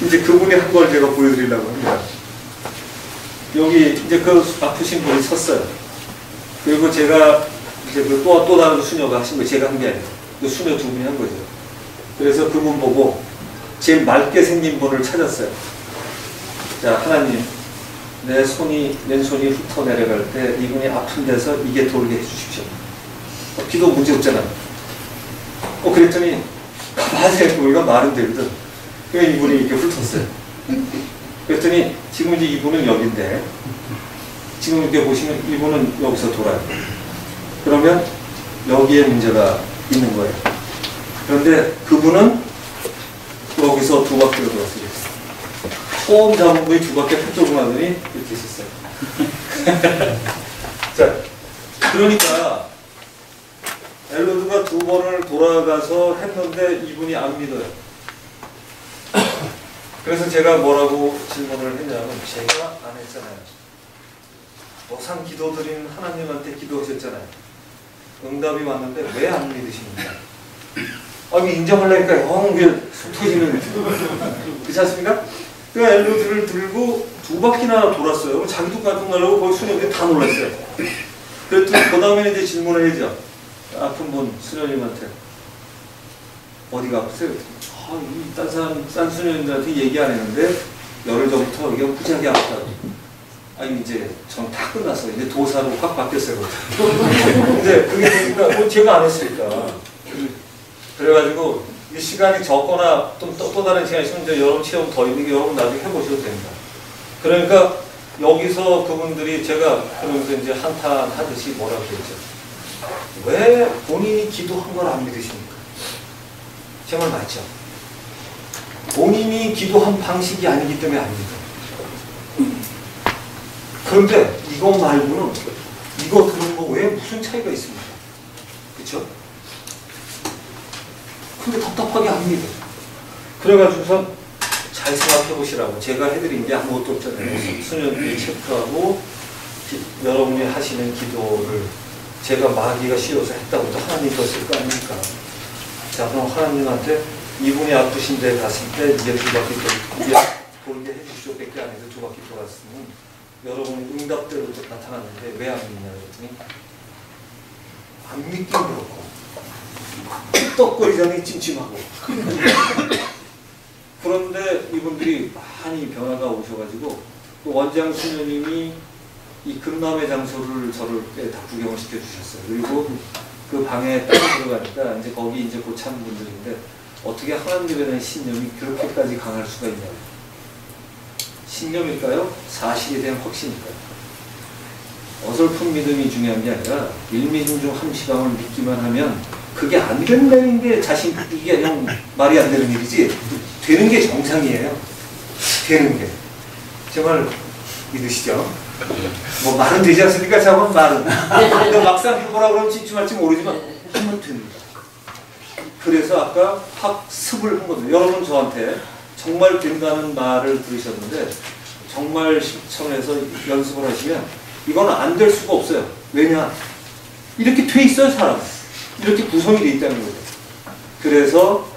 이제 그분이 한 걸 제가 보여드리려고 합니다. 여기 이제 그 아프신 분이 섰어요. 그리고 제가 이제 또 다른 수녀가 하신 거 제가 한 게 아니에요. 그 수녀 두 분이 한 거죠. 그래서 그분 보고 제일 맑게 생긴 분을 찾았어요. 자, 하나님, 왼손이 훑어 내려갈 때 이분이 아픈 데서 이게 돌게 해주십시오. 기도 문제 없잖아. 그랬더니 가만히 우리가 말은 되거든. 그러니까 이분이 이렇게 훑었어요. 그랬더니 지금 이제 이분은 여기인데 지금 이렇게 보시면 이분은 여기서 돌아요. 그러면 여기에 문제가 있는 거예요. 그런데 그분은 여기서 두 바퀴로 돌았어요. 처음 잡은 분이 두 바퀴 펴쪽을 하더니 이렇게 있었어요. 자, 그러니까 엘로드가 두 번을 돌아가서 했는데 이분이 안 믿어요. 그래서 제가 뭐라고 질문을 했냐면 제가 안 했잖아요. 노상 기도드린 하나님한테 기도하셨잖아요. 응답이 왔는데 왜 안 믿으십니까? 이게 인정하려니까 속 터지는 그렇지 않습니까? 그러니까 엘로드를 들고 두 바퀴나 돌았어요. 자기도 깜짝 놀라고 거기 수녀들이 다 놀랐어요. 그랬더니 그 다음에 이제 질문을 해야죠. 아픈 분 수녀님한테 어디가 아프세요? 딴 수녀님들한테 얘기 안 했는데 열흘 전부터 이게 무지하게 아프다고. 이제 전 다 끝났어요. 이제 도사로 확 바뀌었어요. 근데 그게 되니까 제가 안 했으니까. 그래가지고 이 시간이 적거나 또 다른 시간이 있으면 이제 여러분 체험 더 있는 게 여러분 나중에 해보셔도 됩니다. 그러니까 여기서 그분들이 제가 그러면서 이제 한탄하듯이 뭐라고 했죠. 왜 본인이 기도한 걸 안 믿으십니까? 제 말 맞죠? 본인이 기도한 방식이 아니기 때문에 안 믿어요. 그런데 이거 말고는 이거 들은 거 외에 무슨 차이가 있습니까? 그렇죠? 근데 답답하게 안 믿어요. 그래가지고서 잘 생각해 보시라고 제가 해드린 게 아무것도 없잖아요. 수녀들이 체크하고 여러분이 하시는 기도를 제가 마귀가 씌워서 했다고 또 하나님 줬을 거 아닙니까? 자, 그럼 하나님한테 이분이 아프신 데 갔을 때 이제 두 바퀴 돌게 해주시오 밖에 안 해서 두 바퀴 돌았으면 여러분 응답대로 나타났는데 왜 안 믿냐 그랬더니 안 믿긴 그렇고 떡거리자니 찜찜하고 그런데 이분들이 많이 변화가 오셔가지고 또 원장 수녀님이 이 금남의 장소를 저를 다 구경을 시켜주셨어요. 그리고 그 방에 딱 들어가니까 이제 거기 이제 고참 분들인데 어떻게 하나님에 대한 신념이 그렇게까지 강할 수가 있냐고. 신념일까요? 사실에 대한 확신일까요? 어설픈 믿음이 중요한 게 아니라 일미중중 함시방을 믿기만 하면 그게 안 된다는 게 자신, 이게 그냥 말이 안 되는 일이지 되는 게 정상이에요. 되는 게. 정말 믿으시죠? 뭐 말은 되지 않습니까? 자꾸 말은. 근데 막상 해보라 그러면 찜찜할지 모르지만 하면 됩니다. 그래서 아까 학습을 한 거죠. 여러분 저한테 정말 된다는 말을 들으셨는데 정말 실천해서 연습을 하시면 이건 안 될 수가 없어요. 왜냐? 이렇게 돼 있어요, 사람은. 이렇게 구성이 돼 있다는 거죠. 그래서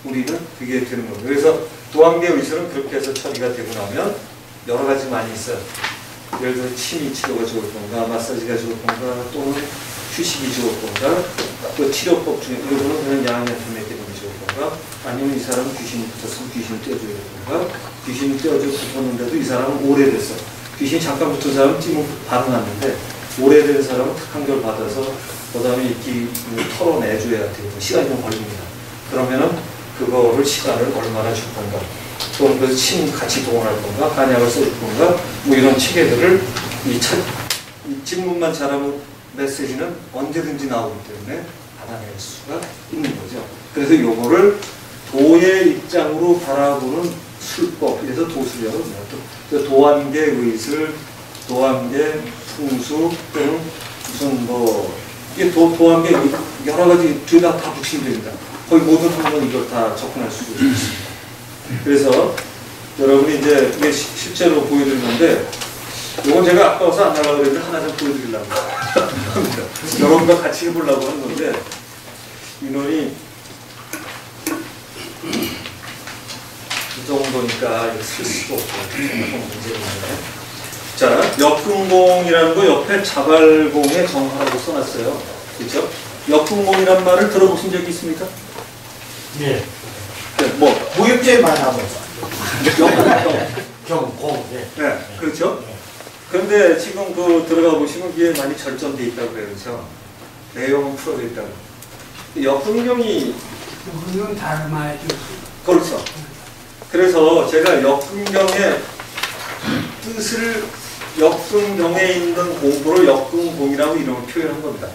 우리는 그게 되는 거예요. 그래서 도안계 의술은 그렇게 해서 처리가 되고 나면 여러 가지 많이 있어요. 예를 들어 침이 치료가 좋을 건가, 마사지가 좋을 건가, 또는 휴식이 좋을 건가, 또 치료법 중에 이거는 그냥 양한약품에 때리는 게 좋을 건가, 아니면 이 사람은 귀신이 붙었으면 귀신을 떼어줘야 되는 건가, 귀신이 붙었는데도 이 사람은 오래됐어. 귀신이 잠깐 붙은 사람은 찜을 받아놨는데 오래된 사람은 특한결 받아서 그 다음에 이렇게 털어내줘야 돼요. 시간이 좀 걸립니다. 그러면은 그거를 시간을 얼마나 줄 건가, 또는 그 침 같이 동원할 건가, 간약을 써줄 건가, 뭐 이런 체계들을 이 질문만 잘하면 메시지는 언제든지 나오기 때문에 받아낼 수가 있는 거죠. 그래서 요거를 도의 입장으로 바라보는 술법, 그래서 도술이라고 합니다. 도안계 의술, 도안계 풍수, 또는 무슨 뭐 이게 도안계 여러 가지 뒤에다 다 붙이면 됩니다. 거의 모든 학문 이걸 다 접근할 수 있습니다. 그래서 여러분이 이제 이게 실제로 보여드린 건데, 이건 제가 아까워서 안 나가려고 했는데 하나 좀 보여드리려고 합니다. 여러분과 같이 해보려고 하는 건데, 인원이 이 정도니까 이거 쓸 수가 없고 문제가 있네요. 자, 역금공이라는 거 옆에 자발공에 정하라고 써놨어요. 그렇죠? 역금공이란 말을 들어보신 적이 있습니까? 예. 뭐 무협지에만 하고 경공. 예. 네, 그렇죠? 그런데 지금 그 들어가 보시면 이게 많이 절전돼 있다고 그래요. 그렇죠? 내용은 풀어져 있다고. 역금경이 그건 닮아야죠. 그렇죠. 그래서 제가 역금경의 뜻을 역금경에 있는 공부를 역금공이라고 이름을 표현한 겁니다.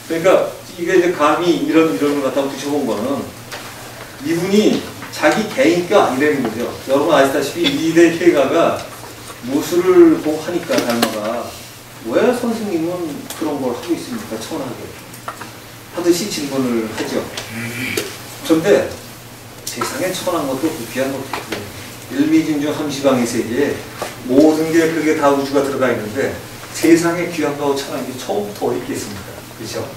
그러니까 이게 이제 감히 이런 걸 갖다가 붙여본 거는 이분이 자기 개인가 아니라는 거죠. 여러분 아시다시피 이대 회가가 무술을 하니까 달마가 왜 선생님은 그런 걸 하고 있습니까? 천하게 하듯이 질문을 하죠. 그런데 세상에 천한 것도 귀한 것도 없고 일미중중 함시방의 세계에 모든 게 그게 다 우주가 들어가 있는데 세상에 귀한 거하고 천한 게 처음부터 어디 있겠습니까? 그렇죠?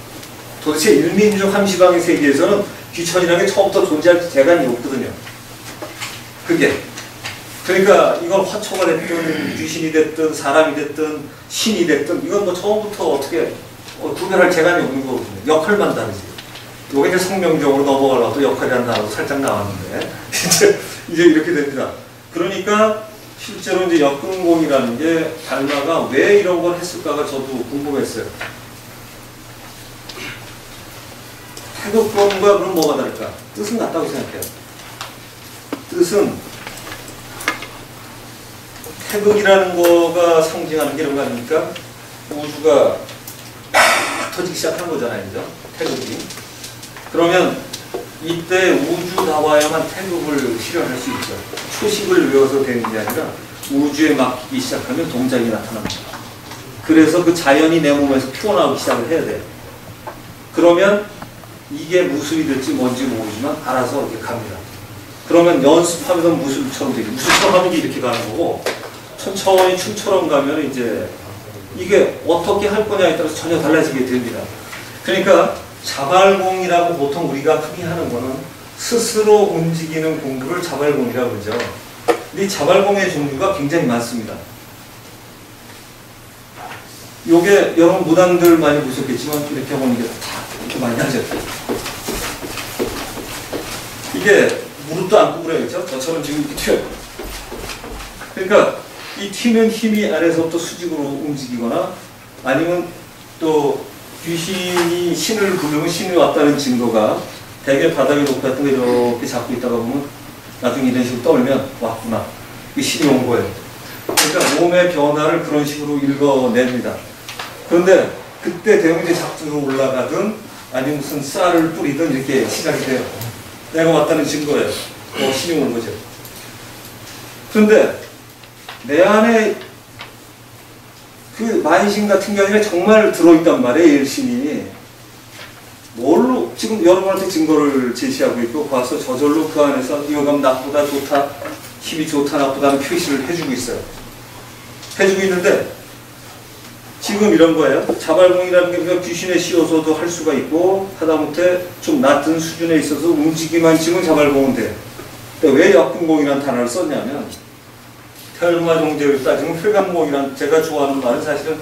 도대체 일미중중 함시방의 세계에서는 귀천이라는 게 처음부터 존재할 재간이 없거든요. 그게. 그러니까 이건 화초가 됐든 귀신이 됐든 사람이 됐든 신이 됐든 이건 뭐 처음부터 어떻게 구별할 재간이 없는 거거든요. 역할만 다르지. 요게 이제 성명적으로 넘어가려고 또 역할이라는 단어도 살짝 나왔는데 이제 이렇게 됩니다. 그러니까 실제로 이제 역금공이라는 게 달마가 왜 이런 걸 했을까가 저도 궁금했어요. 태극권과 그럼 뭐가 다를까? 뜻은 같다고 생각해요. 뜻은 태극이라는 거가 상징하는 게 이런 거 아닙니까? 우주가 팍 터지기 시작한 거잖아요. 그죠? 태극이. 그러면 이때 우주다와야만 태극을 실현할 수 있죠. 초식을 외워서 되는 게 아니라 우주에 맡기기 시작하면 동작이 나타납니다. 그래서 그 자연이 내 몸에서 튀어나오기 시작을 해야 돼요. 그러면 이게 무술이 될지 뭔지 모르지만 알아서 이렇게 갑니다. 그러면 연습하면서 무술처럼 되죠. 무술처럼 하는 게 이렇게 가는 거고 천천히 춤처럼 가면 이제 이게 어떻게 할 거냐에 따라서 전혀 달라지게 됩니다. 그러니까 자발공이라고 보통 우리가 흔히 하는 거는 스스로 움직이는 공부를 자발공이라고 그러죠. 근데 이 자발공의 종류가 굉장히 많습니다. 요게 여러분 무당들 많이 보셨겠지만 이렇게 보니까 다 이렇게 많이 하죠. 이게 무릎도 안 구부려야겠죠? 저처럼 지금 이렇게 튀어요. 그러니까 이 튀는 힘이 안에서부터 수직으로 움직이거나 아니면 또 귀신이 신을 부르면 신이 왔다는 증거가 대개 바닥에 놓고 같은 거 이렇게 잡고 있다가 보면 나중에 이런 식으로 떨면 왔구나. 이 신이 온 거예요. 그러니까 몸의 변화를 그런 식으로 읽어냅니다. 그런데 그때 되면 이제 작두로 올라가든 아니면 무슨 쌀을 뿌리든 이렇게 시작이 돼요. 내가 왔다는 증거예요. 신이 온 거죠. 그런데 내 안에 그 만신 같은 게 아니라 정말 들어있단 말이에요. 일신이. 뭘로 지금 여러분한테 증거를 제시하고 있고 봐서 저절로 그 안에서 이거가 나쁘다 좋다 힘이 좋다 나쁘다는 표시를 해주고 있어요. 해주고 있는데 지금 이런 거예요. 자발공이라는 게 우리가 귀신에 씌워서도 할 수가 있고 하다못해 좀 낮은 수준에 있어서 움직이만 지면 자발공은 돼요. 근데 왜 역근공이라는 단어를 썼냐면 태을궁화종지를 따지면 회강공이란 제가 좋아하는 말은 사실은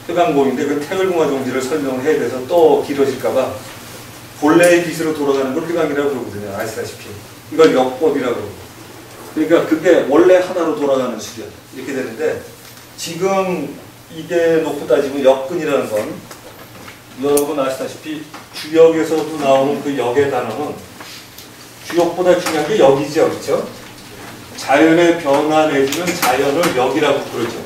회강공인데 그 태을궁화종지를 설명을 해야 돼서 또 길어질까봐 본래의 빛으로 돌아가는 걸 회강이라고 그러거든요. 아시다시피 이걸 역법이라고 그러고 그러니까 그게 원래 하나로 돌아가는 수련 이렇게 되는데 지금 이게 놓고 따지면 역근이라는 건 여러분 아시다시피 주역에서도 나오는 그 역의 단어는 주역보다 중요한 게 역이죠. 그렇죠? 자연의 변화 내지는 자연을 역이라고 부르죠.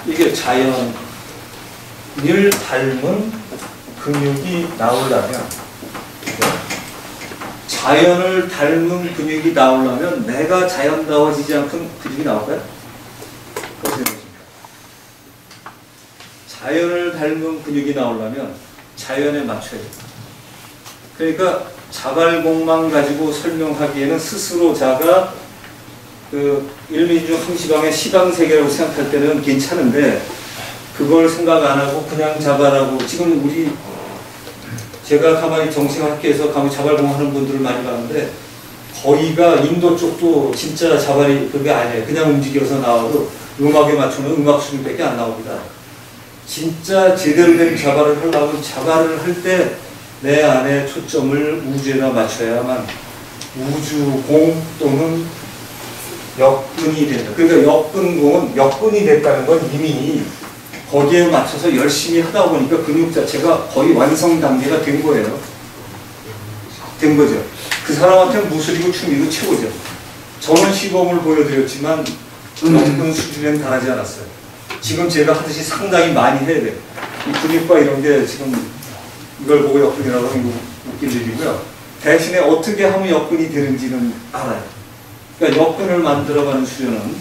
이게 자연을 닮은 근육이 나오려면 자연을 닮은 근육이 나오려면 내가 자연다워지지 않은 근육이 나올까요? 자연을 닮은 근육이 나오려면 자연에 맞춰야 돼요. 그러니까 자발공만 가지고 설명하기에는 스스로 자가 그 일민주 항시방의 시방세계라고 생각할 때는 괜찮은데 그걸 생각 안 하고 그냥 자발하고 지금 우리 제가 가만히 정신학교에서 가만히 자발공 하는 분들을 많이 봤는데 거의가 인도 쪽도 진짜 자발이 그게 아니에요. 그냥 움직여서 나와도 음악에 맞추면 음악 수준밖에 안 나옵니다. 진짜 제대로 된 자발을 하려면 자발을 할 때 내 안에 초점을 우주에다 맞춰야만 우주공 또는 역근이 된다. 그러니까 역근공은 역근이 됐다는 건 이미 거기에 맞춰서 열심히 하다 보니까 근육 자체가 거의 완성 단계가 된 거예요. 된 거죠. 그 사람한테는 무술이고 춤이고 최고죠. 저는 시범을 보여드렸지만 역근 수준에는 달하지 않았어요. 지금 제가 하듯이 상당히 많이 해야 돼요. 이 근육과 이런 게 지금 이걸 보고 역근이라고 하면 웃길 일이고요. 대신에 어떻게 하면 역근이 되는지는 알아요. 그러니까 역근을 만들어가는 수련은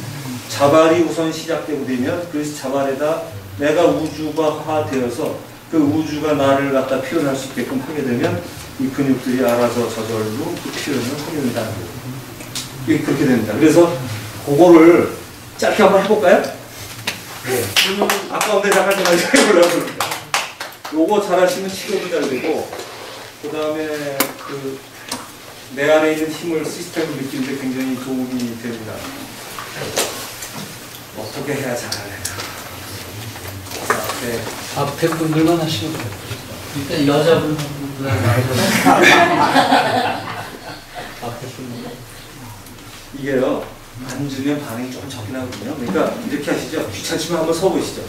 자발이 우선 시작되고 되면 그 자발에다 내가 우주화되어서 그 우주가 나를 갖다 표현할 수 있게끔 하게 되면 이 근육들이 알아서 저절로 그 표현을 하게 된다는 거예요. 이게 그렇게 됩니다. 그래서 그거를 짧게 한번 해볼까요? 네. 아까운데 잠깐 좀 해보려고 합니다. 요거 잘하시면 치료도 잘 되고 그 다음에 그 내 안에 있는 힘을 시스템을 느끼는데 굉장히 도움이 됩니다. 어떻게 해야 잘하냐. 네. 앞에 분들만 하시면 돼요. 일단 여자분 앞에 분들. 이게요 앉으면 반응이 좀 적긴 하거든요. 그러니까 이렇게 하시죠. 귀찮지만 한번 서보시죠.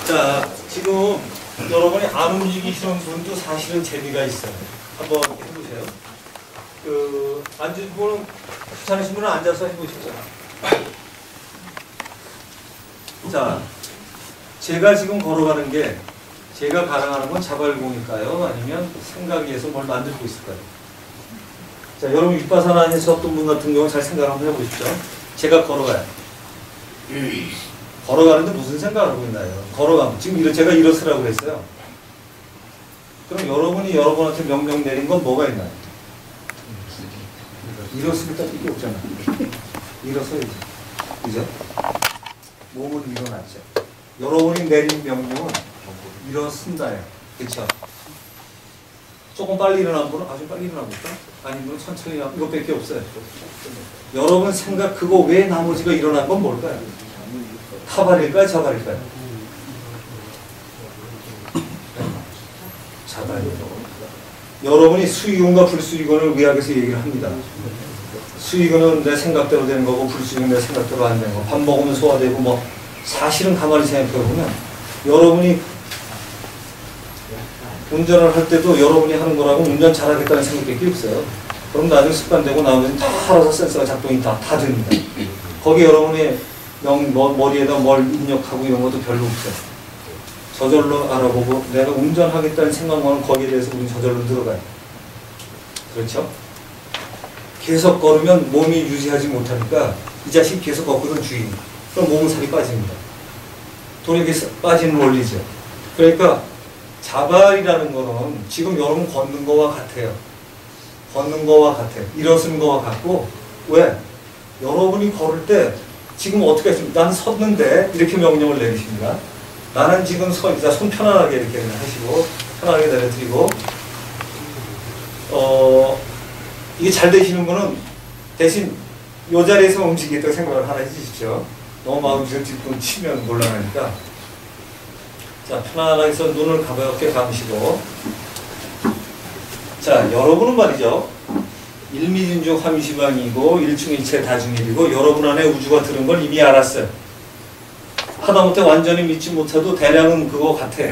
자, 지금 여러분이 안 움직이시는 분도 사실은 재미가 있어요. 한번 해보세요. 그 앉은 분은 귀찮으신 분은 앉아서 해보시죠. 자, 제가 지금 걸어가는 게 제가 가능하는 건 자발공일까요? 아니면 생각에 의해서 뭘 만들고 있을까요? 자, 여러분 윗바사나 하셨던 분 같은 경우는 잘 생각 한번 해보십시오. 제가 걸어가요. 걸어가는데 무슨 생각을 하고 있나요? 걸어가면 지금 제가 일어서라고 그랬어요. 그럼 여러분이 여러분한테 명령 내린 건 뭐가 있나요? 일어서니까 이게 없잖아. 일어서야지. 그죠? 몸은 일어났죠. 여러분이 내린 명령은 일어선다예요. 그렇죠? 조금 빨리 일어난 분은 아주 빨리 일어나볼까? 아니면 천천히 일어나 이것밖에 없어요. 여러분 생각 그거 왜 나머지가 일어난 건 뭘까요? 타발일까요? 자발일까요? 자발이요. 여러분이 수의원과 불수의원을 의학에서 얘기를 합니다. 수의원은 내 생각대로 되는 거고 불수의원은 내 생각대로 안 되는 거. 밥 먹으면 소화되고 뭐 사실은 가만히 생각해보면 여러분이 운전을 할 때도 여러분이 하는 거라고 운전 잘하겠다는 생각밖에 없어요. 그럼 나중에 습관되고 나머지는 다 알아서 센서가 작동이 다 됩니다. 거기 여러분이 머리에다 뭘 입력하고 이런 것도 별로 없어요. 저절로 알아보고 내가 운전하겠다는 생각만 거기에 대해서 우리 저절로 들어가요. 그렇죠? 계속 걸으면 몸이 유지하지 못하니까 이 자식 계속 걷거든 주인. 그럼 몸은 살이 빠집니다. 돈이 빠지는 원리죠. 그러니까 자발이라는 거는 지금 여러분 걷는 거와 같아요. 걷는 거와 같아요. 일어서는 거와 같고 왜? 여러분이 걸을 때 지금 어떻게 했습니까? 난 섰는데 이렇게 명령을 내리십니다. 나는 지금 서 있다. 손 편안하게 이렇게 하시고 편안하게 내려드리고 이게 잘 되시는 분은 대신 이 자리에서 움직이겠다고 생각을 하나 해주십시오. 너무 마음이 뒤로 치면 곤란하니까. 자, 편안하게 해서 눈을 가볍게 감으시고. 자, 여러분은 말이죠. 일미진주 함시방이고 일충일체 다중일이고 여러분 안에 우주가 들은 걸 이미 알았어요. 하다못해 완전히 믿지 못해도 대략은 그거 같아.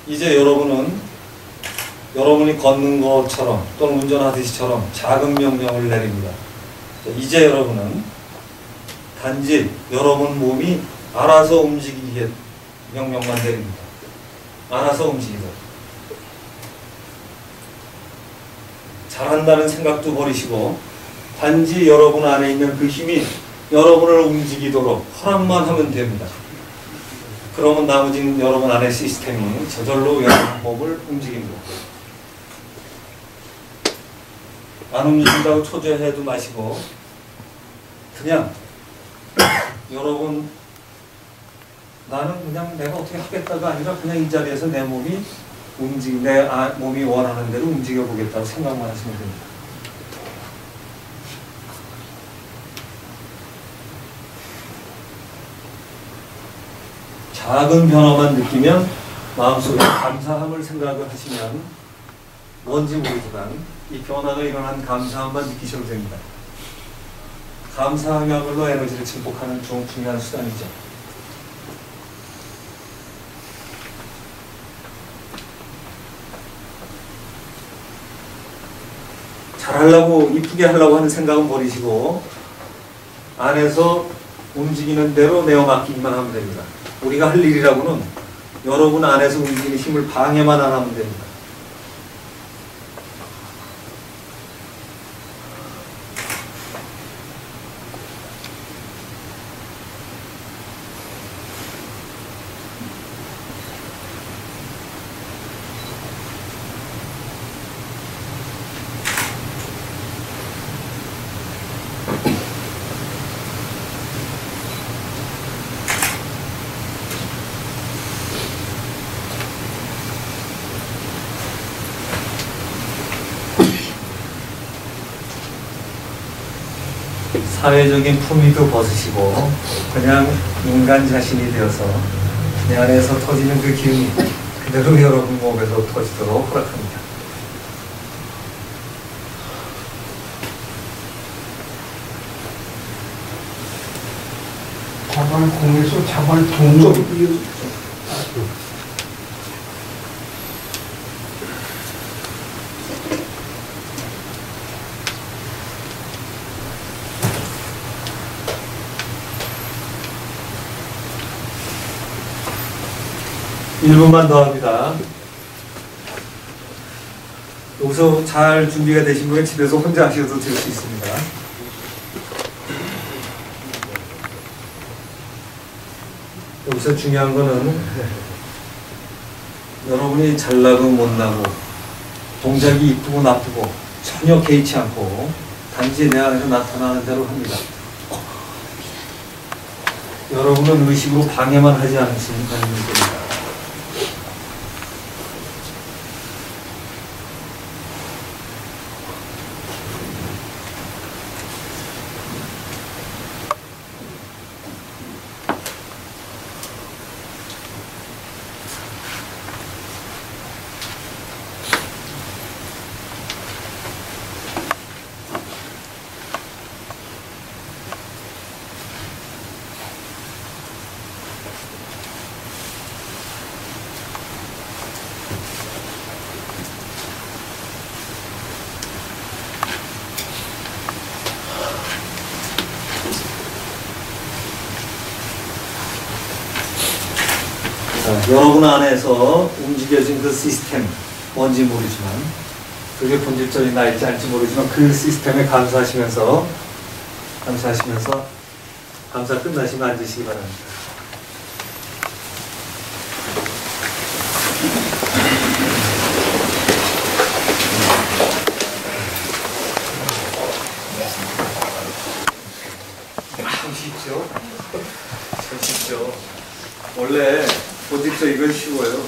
이제 여러분이 걷는 것처럼 또는 운전하듯이처럼 작은 명령을 내립니다. 이제 여러분은 단지 여러분 몸이 알아서 움직이게 명령만 내립니다. 알아서 움직이도록. 잘한다는 생각도 버리시고 단지 여러분 안에 있는 그 힘이 여러분을 움직이도록 허락만 하면 됩니다. 그러면 나머지는 여러분 안의 시스템이 저절로 여러분 몸을 움직입니다. 안 움직인다고 초조해도 마시고 그냥 여러분 나는 그냥 내가 어떻게 하겠다가 아니라 그냥 이 자리에서 내 몸이 내 몸이 원하는 대로 움직여 보겠다고 생각만 하시면 됩니다. 작은 변화만 느끼면 마음속에 감사함을 생각을 하시면 뭔지 모르지만 이 변화가 일어난 감사함만 느끼셔도 됩니다. 감사함이야말로 에너지를 증폭하는 중요한 수단이죠. 잘하려고 이쁘게 하려고 하는 생각은 버리시고 안에서 움직이는 대로 내어 맡기기만 하면 됩니다. 우리가 할 일이라고는 여러분 안에서 움직이는 힘을 방해만 안 하면 됩니다. 사회적인 품위도 벗으시고 그냥 인간 자신이 되어서 내 안에서 터지는 그 기운이 그대로 여러분 몸에서 터지도록 허락합니다. 자발공에서 자발동으로 1분만 더 합니다. 여기서 잘 준비가 되신 분은 집에서 혼자 하셔도 될 수 있습니다. 여기서 중요한 거는 여러분이 잘나고 못나고 동작이 이쁘고 나쁘고 전혀 개의치 않고 단지 내 안에서 나타나는 대로 합니다. 여러분은 의식으로 방해만 하지 않으시면 됩니다. 자, 여러분 안에서 움직여진 그 시스템, 뭔지 모르지만, 그게 본질적인 나일지 알지 모르지만, 그 시스템에 감사하시면서, 감사 끝나시면 앉으시기 바랍니다. 참 쉽죠? 참 쉽죠? 원래 본질적 이건 쉬워요.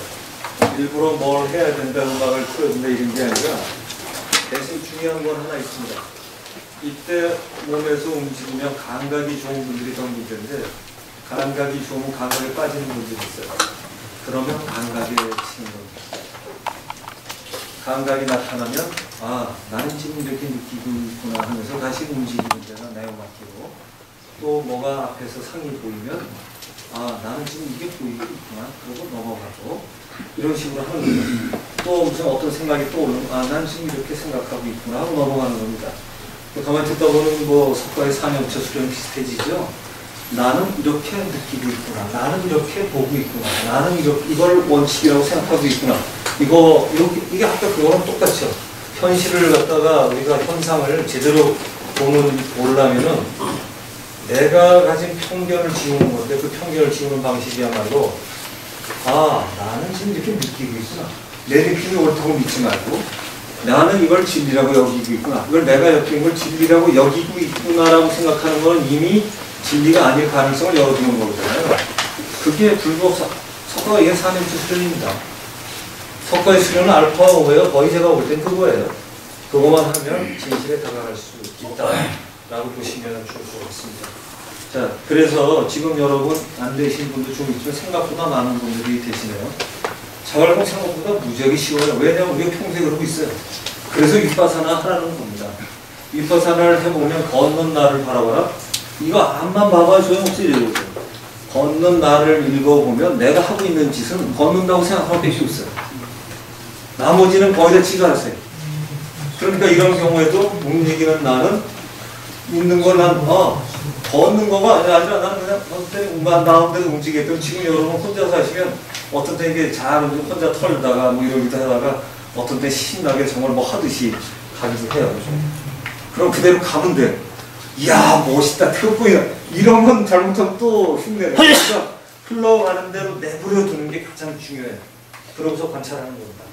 일부러 뭘 해야 된다, 음악을 틀어준다 이런 게 아니라 대신 중요한 건 하나 있습니다. 이때 몸에서 움직이면 감각이 좋은 분들이 더 문제인데 감각이 좋으면 감각에 빠지는 분들이 있어요. 그러면 감각에 치는 겁니다. 감각이 나타나면 아 나는 지금 이렇게 느끼고 있구나 하면서 다시 움직이는 데나 내어 맡기고 또 뭐가 앞에서 상이 보이면 아 나는 지금 이게 보이고 있구나 그러고 넘어가고 이런 식으로 하는 거예요. 또 무슨 어떤 생각이 떠오르면 아 난 지금 이렇게 생각하고 있구나 하고 넘어가는 겁니다. 가만히 듣다 보면 뭐 석가의 사명처 수련 비슷해지죠. 나는 이렇게 느끼고 있구나. 나는 이렇게 보고 있구나. 나는 이걸 원칙이라고 생각하고 있구나. 이게 아까 그거랑 똑같죠. 현실을 갖다가 우리가 현상을 제대로 보려면은 내가 가진 편견을 지우는 건데 그 편견을 지우는 방식이야말로 아 나는 지금 이렇게 느끼고 있구나. 내 느낌이 옳다고 믿지 말고 나는 이걸 진리라고 여기고 있구나. 이걸 내가 느낀 걸 진리라고 여기고 있구나라고 생각하는 건 이미 진리가 아닐 가능성을 열어두는 거잖아요. 그게 불법 석가가 이게 사명처 수련입니다. 석가의 수련은 알파 오베가 거의 제가 볼 땐 그거예요. 그거만 하면 진실에 다가갈 수 있다라고 보시면 좋을 것 같습니다. 자, 그래서 지금 여러분 안 되신 분도 좀 있지만 생각보다 많은 분들이 되시네요. 자활동 생각보다 무지하게 쉬워요. 왜냐하면 우리가 평소에 그러고 있어요. 그래서 윗바사나 하라는 겁니다. 윗바사나를 해보면 걷는 나를 바라봐라. 이거 앞만 봐봐 소용없지 이러죠. 걷는 나를 읽어보면 내가 하고 있는 짓은 걷는다고 생각하면 밖에 없어요. 나머지는 거의 다 지가 하세요. 그러니까 이런 경우에도 움직이는 나는 있는 걸 난 걷는 거가 아니라 나는 그냥 어떤 마음대로 움직이게끔 지금 여러분 혼자 사시면 어떤 때 이게 잘 혼자 털다가 뭐 이러기도 하다가 어떤 때 신나게 정말 뭐 하듯이 가기도 해요. 그럼 그대로 가면 돼. 이야 멋있다 태웠구나 이런 건 잘못하면 또 흉내내요. 그러니까 흘러가는 대로 내버려 두는 게 가장 중요해요. 그러면서 관찰하는 겁니다.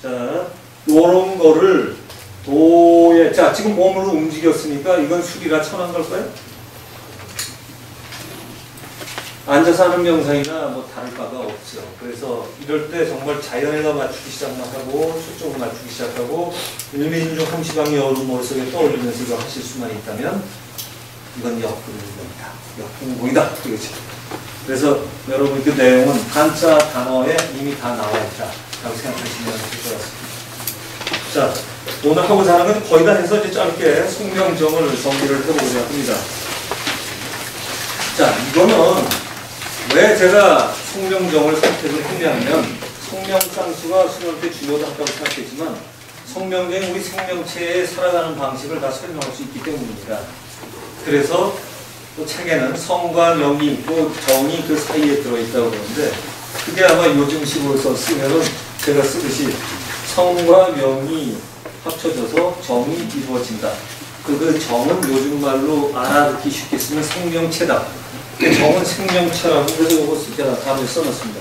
자, 요런 거를 자 지금 몸으로 움직였으니까 이건 술이라 천한 걸까요? 앉아서 하는 명상이나 뭐 다를 바가 없죠. 그래서 이럴 때 정말 자연에다 맞추기 시작하고 초점을 맞추기 시작하고 일민중 함시방이 여러분 머릿속에 떠올리면서 이거 하실 수만 있다면 이건 역분공이다. 역분공이다. 그렇죠. 그래서 여러분 그 내용은 한자 단어에 이미 다 나와 있다. 라고 생각하시면 될 것 같습니다. 자, 오늘 하고자 하는 건 거의 다 해서 이제 짧게 숙명정을 정리를 해보고자 합니다. 자, 이거는 왜 제가 성명정을 선택을 했냐면 성명상수가 수련 때 중요하다고 생각했지만 성명정이 우리 생명체의 살아가는 방식을 다 설명할 수 있기 때문입니다. 그래서 또 책에는 성과 명이 있고 정이 그 사이에 들어있다고 그러는데 그게 아마 요즘식으로 쓰면은 제가 쓰듯이 성과 명이 합쳐져서 정이 이루어진다. 그 정은 요즘 말로 알아듣기 쉽게 쓰면 생명체다. 정은 생명체라고 그래서 이거 제가 답을 써놨습니다.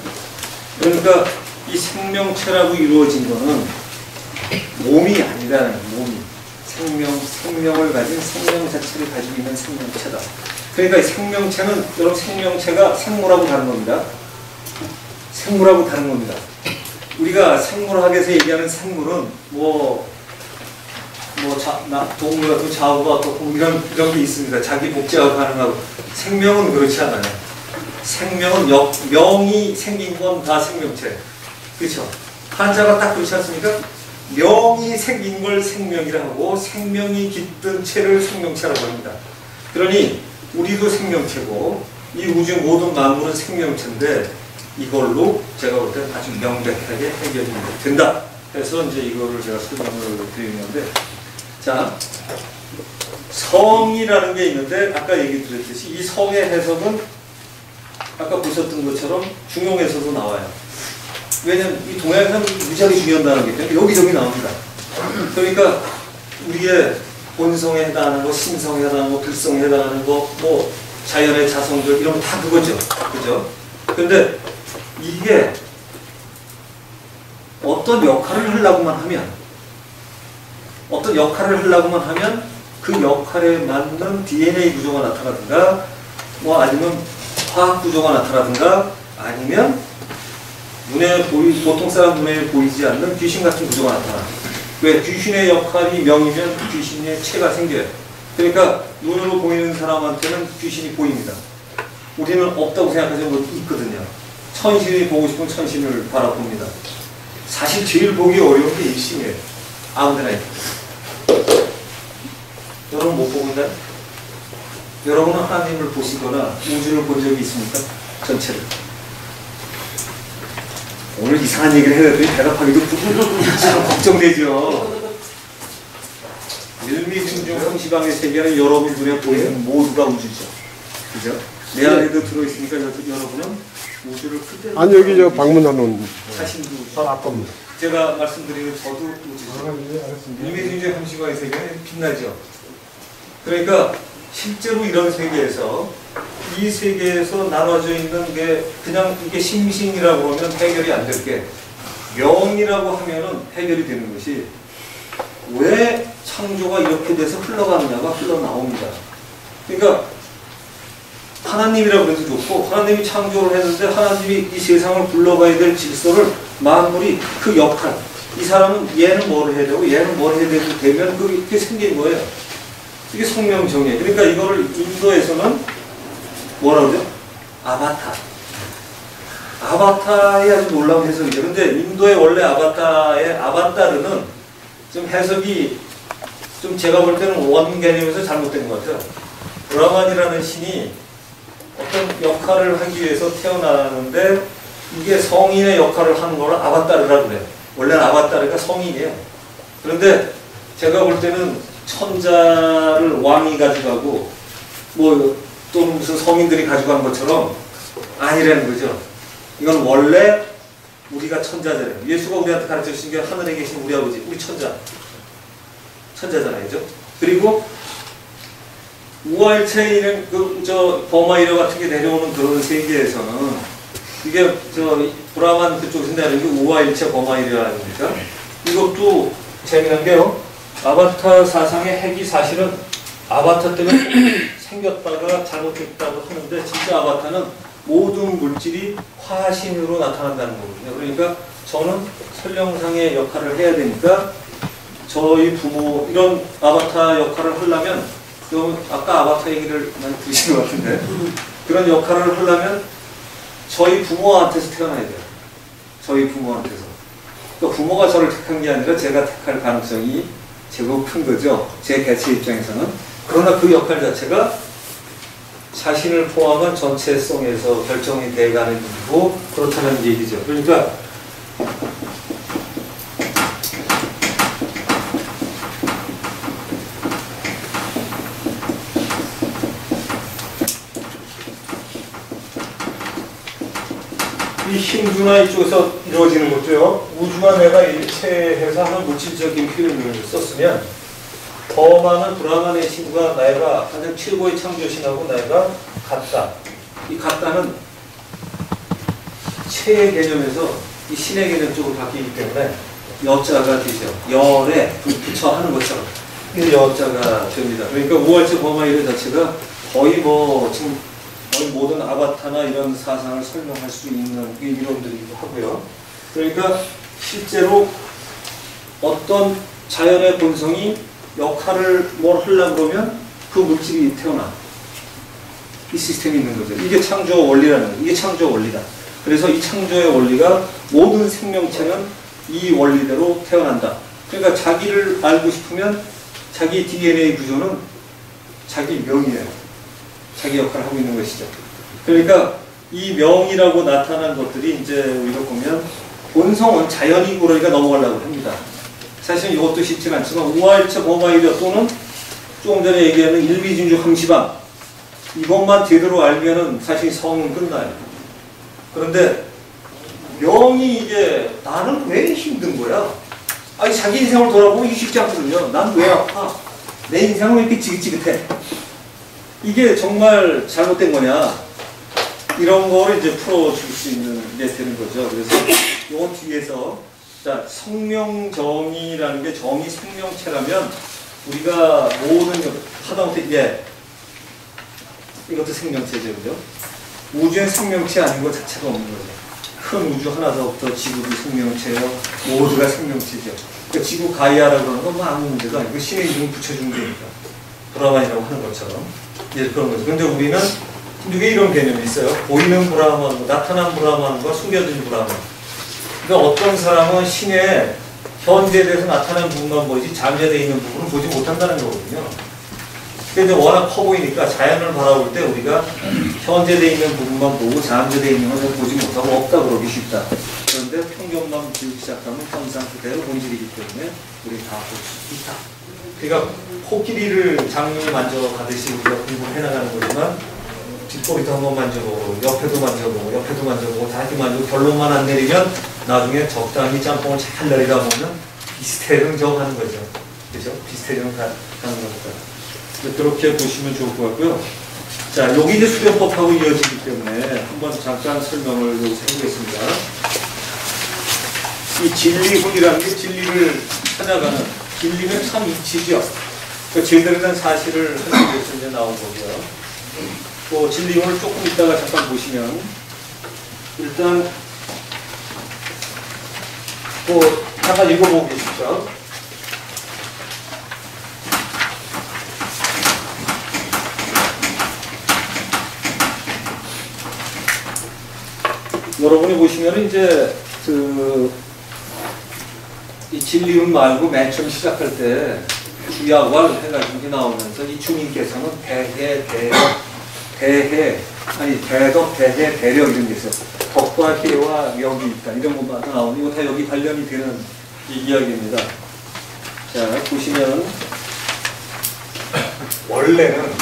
그러니까 이 생명체라고 이루어진 거는 몸이 아니라는 몸이 생명을 가진 생명 자체를 가지고 있는 생명체다. 그러니까 이 생명체는 여러분 생명체가 생물하고 다른 겁니다. 생물하고 다른 겁니다. 우리가 생물학에서 얘기하는 생물은 동물 같은 자우가 어떻고 이런 게 있습니다. 자기 복제가 가능하고 생명은 그렇지 않아요. 생명은 명이 생긴 건 다 생명체. 그렇죠? 한자가 딱 그렇지 않습니까? 명이 생긴 걸 생명이라 하고 생명이 깃든 체를 생명체라고 합니다. 그러니 우리도 생명체고 이 우주 모든 만물은 생명체인데 이걸로 제가 볼 때는 아주 명백하게 해결이 된다. 그래서 이제 이거를 제가 설명을 드리는 건데 자, 성이라는 게 있는데 아까 얘기 드렸듯이 이 성의 해석은 아까 보셨던 것처럼 중용에서도 나와요. 왜냐면 이 동양에서는 무지하게 중요한 단어이기 때문에 여기저기 나옵니다. 그러니까 우리의 본성에 해당하는 거, 심성에 해당하는 거, 불성에 해당하는 거, 뭐 자연의 자성들 이런 거 다 그거죠. 그죠? 근데 이게 어떤 역할을 하려고만 하면 그 역할에 맞는 DNA 구조가 나타나든가 뭐 아니면 화학 구조가 나타나든가 아니면 보통 사람 눈에 보이지 않는 귀신 같은 구조가 나타나. 왜? 귀신의 역할이 명이면 귀신의 체가 생겨요. 그러니까 눈으로 보이는 사람한테는 귀신이 보입니다. 우리는 없다고 생각하지 못 있거든요. 천신이 보고 싶으면 천신을 바라봅니다. 사실 제일 보기 어려운 게 일심이에요. 아무데나 있고. 여러분 못 보고 있나요? 여러분은 하나님을 보시거나 우주를 본 적이 있습니까? 전체를. 오늘 이상한 얘기를 해야 되더니 대답하기도 참 걱정되죠. 일미중중 성시방의 세계는 여러분 눈에 보이는 모두가 우주죠. 그죠? 내 안에도 들어있으니까 여러분은 우주를 그대로. 아니 여기 저 방문하는 자신도 우주. 아깝니다. 제가 말씀드리는 저도 우주죠. 일미중중 성시방의 세계는 빛나죠. 그러니까 실제로 이런 세계에서 이 세계에서 나눠져 있는 게 그냥 이게 심신이라고 하면 해결이 안 될 게 명이라고 하면은 해결이 되는 것이 왜 창조가 이렇게 돼서 흘러가느냐가 흘러나옵니다. 그러니까 하나님이라고 해도 좋고 하나님이 창조를 했는데 하나님이 이 세상을 굴러가야 될 질서를 만물이 그 역할 이 사람은 얘는 뭘 해야 되고 얘는 뭘 해야 되고 되면 그게 생긴 거예요. 이게 성명정의예요. 그러니까 이거를 인도에서는 뭐라 그러죠? 아바타의 아주 놀라운 해석이죠. 근데 인도의 원래 아바타의 아바타르는 좀 해석이 좀 제가 볼 때는 원 개념에서 잘못된 것 같아요. 브라만이라는 신이 어떤 역할을 하기 위해서 태어나는데 이게 성인의 역할을 하는 걸 아바타르라고 그래요. 원래는 아바타르가 성인이에요. 그런데 제가 볼 때는 천자를 왕이 가져가고 뭐 또는 무슨 성인들이 가져간 것처럼 아니라는 거죠. 이건 원래 우리가 천자잖아요. 예수가 우리한테 가르쳐 주신 게 하늘에 계신 우리 아버지, 우리 천자잖아요. 그죠? 그리고 우화일체인 버마이려 같은 게 내려오는 그런 세계에서는 이게 브라만 그쪽에서 내려오는 게 우화일체 버마이려라는 거니까 이것도 재미난 게요. 아바타 사상의 핵이 사실은 아바타 때문에 생겼다가 잘못됐다고 하는데 진짜 아바타는 모든 물질이 화신으로 나타난다는 거거든요. 그러니까 저는 설령상의 역할을 해야 되니까 저희 부모 이런 아바타 역할을 하려면 아까 아바타 얘기를 많이 들으신 것 같은데 그런 역할을 하려면 저희 부모한테서 태어나야 돼요. 저희 부모한테서. 그러니까 부모가 저를 택한 게 아니라 제가 택할 가능성이 제법 큰 거죠. 제 개체 입장에서는. 그러나 그 역할 자체가 자신을 포함한 전체성에서 결정이 돼가는 일이고 그렇다는 얘기죠. 그러니까 이 힘주나 이쪽에서 이루어지는 것도요. 우주와 내가 일체해서 하는 물질적인 표현을 썼으면 더 많은 브라만의 신과 내가 가장 최고의 창조신하고 내가 같다. 이 같다는 체의 개념에서 이 신의 개념 쪽으로 바뀌기 때문에 여자가 되죠. 열에 붙여 하는 것처럼 이 여자가 됩니다. 그러니까 우월체 버마이르 자체가 거의 지금 거의 모든 아바타나 이런 사상을 설명할 수 있는 이론들이기도 하고요. 그러니까 실제로 어떤 자연의 본성이 역할을 뭘 하려고 그러면 그 물질이 태어나. 이 시스템이 있는 거죠. 이게 창조 원리라는 거예요. 이게 창조 원리다. 그래서 이 창조의 원리가 모든 생명체는 이 원리대로 태어난다. 그러니까 자기를 알고 싶으면 자기 DNA 구조는 자기 명이에요. 자기 역할을 하고 있는 것이죠. 그러니까 이 명이라고 나타난 것들이 이제 우리가 보면 본성은 자연이고 그러니까 넘어가려고 합니다. 사실 이것도 쉽지는 않지만 우화일체 버마이려 또는 조금 전에 얘기하는 일미중주 항시방 이것만 제대로 알면은 사실 성은 끝나요. 그런데 명이 이게 나는 왜 힘든 거야? 아니 자기 인생을 돌아보면 이게 쉽지 않거든요. 난 왜 아파? 내 인생은 왜 이렇게 지긋지긋해? 이게 정말 잘못된 거냐? 이런 거를 이제 풀어줄 수 있는 게 되는 거죠. 그래서 요 뒤에서 자 성명정의라는 게 정의 생명체라면 우리가 모든 하다못해 이제 이것도 생명체죠, 그죠? 우주엔 생명체 아닌 것 자체가 없는 거죠. 큰 우주 하나서부터 지구도 생명체요, 모두가 생명체죠. 그러니까 지구 가이아라고 그러는 건 뭐 아무 문제도 아니고 신의 이름 붙여주면 되니까. 브라만이라고 하는 것처럼 이제 그런 거죠. 근데 우리는 왜 이런 개념이 있어요? 보이는 브라만, 나타난 브라만과 숨겨진 브라만. 그러니까 어떤 사람은 신의 현재에 대해서 나타난 부분만 보이지 잠재되어 있는 부분은 보지 못한다는 거거든요. 근데 워낙 커 보이니까 자연을 바라볼 때 우리가 현재되어 있는 부분만 보고 잠재되어 있는 것을 보지 못하고 없다 그러기 쉽다. 그런데 평균만 지우기 시작하면 현상 그대로 본질이기 때문에 우리 다 볼 수 있다. 그러니까 코끼리를 장님이 만져가듯이 우리가 공부를 해나가는 거지만 뒷꼬리도 한번 만져보고 옆에도 만져보고 옆에도 만져보고 다 이렇게 만져보고 결론만 안 내리면 나중에 적당히 짬뽕을 잘 내리다 보면 비슷해는 저하는 거죠. 그죠? 비슷해는 가는 거니까. 그렇게 보시면 좋을 것 같고요. 자, 여기 이제 수련법하고 이어지기 때문에 한번 잠깐 설명을 여기서 해보겠습니다. 이 진리훈이라는 게 진리를 찾아가는, 진리는 참 이치죠. 그 제대로 된 사실을 하기 위해서 이제 나온 거고요. 또 진리훈을 조금 이따가 잠깐 보시면, 일단, 잠깐 읽어보고 계십시오. 여러분이 보시면 이제 이 진리훈 말고 맨 처음 시작할 때 주야왈 해가지고 이게 나오면서 이 주님께서는 대덕, 대해, 대력 이런 게 있어요. 덕과 해와 역이 있다. 이런 것만 나오는 이거 다 여기 관련이 되는 이 이야기입니다. 자, 보시면 원래는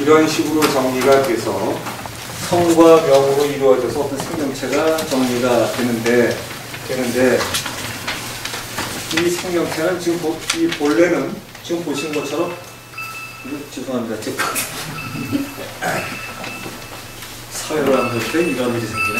이런 식으로 정리가 돼서 성과 명으로 이루어져서 어떤 생명체가 정리가 되는데 이 생명체는 지금 이 본래는 지금 보시는 것처럼 죄송합니다. 제가 사회를 안 볼 때 이런 일이 생기네.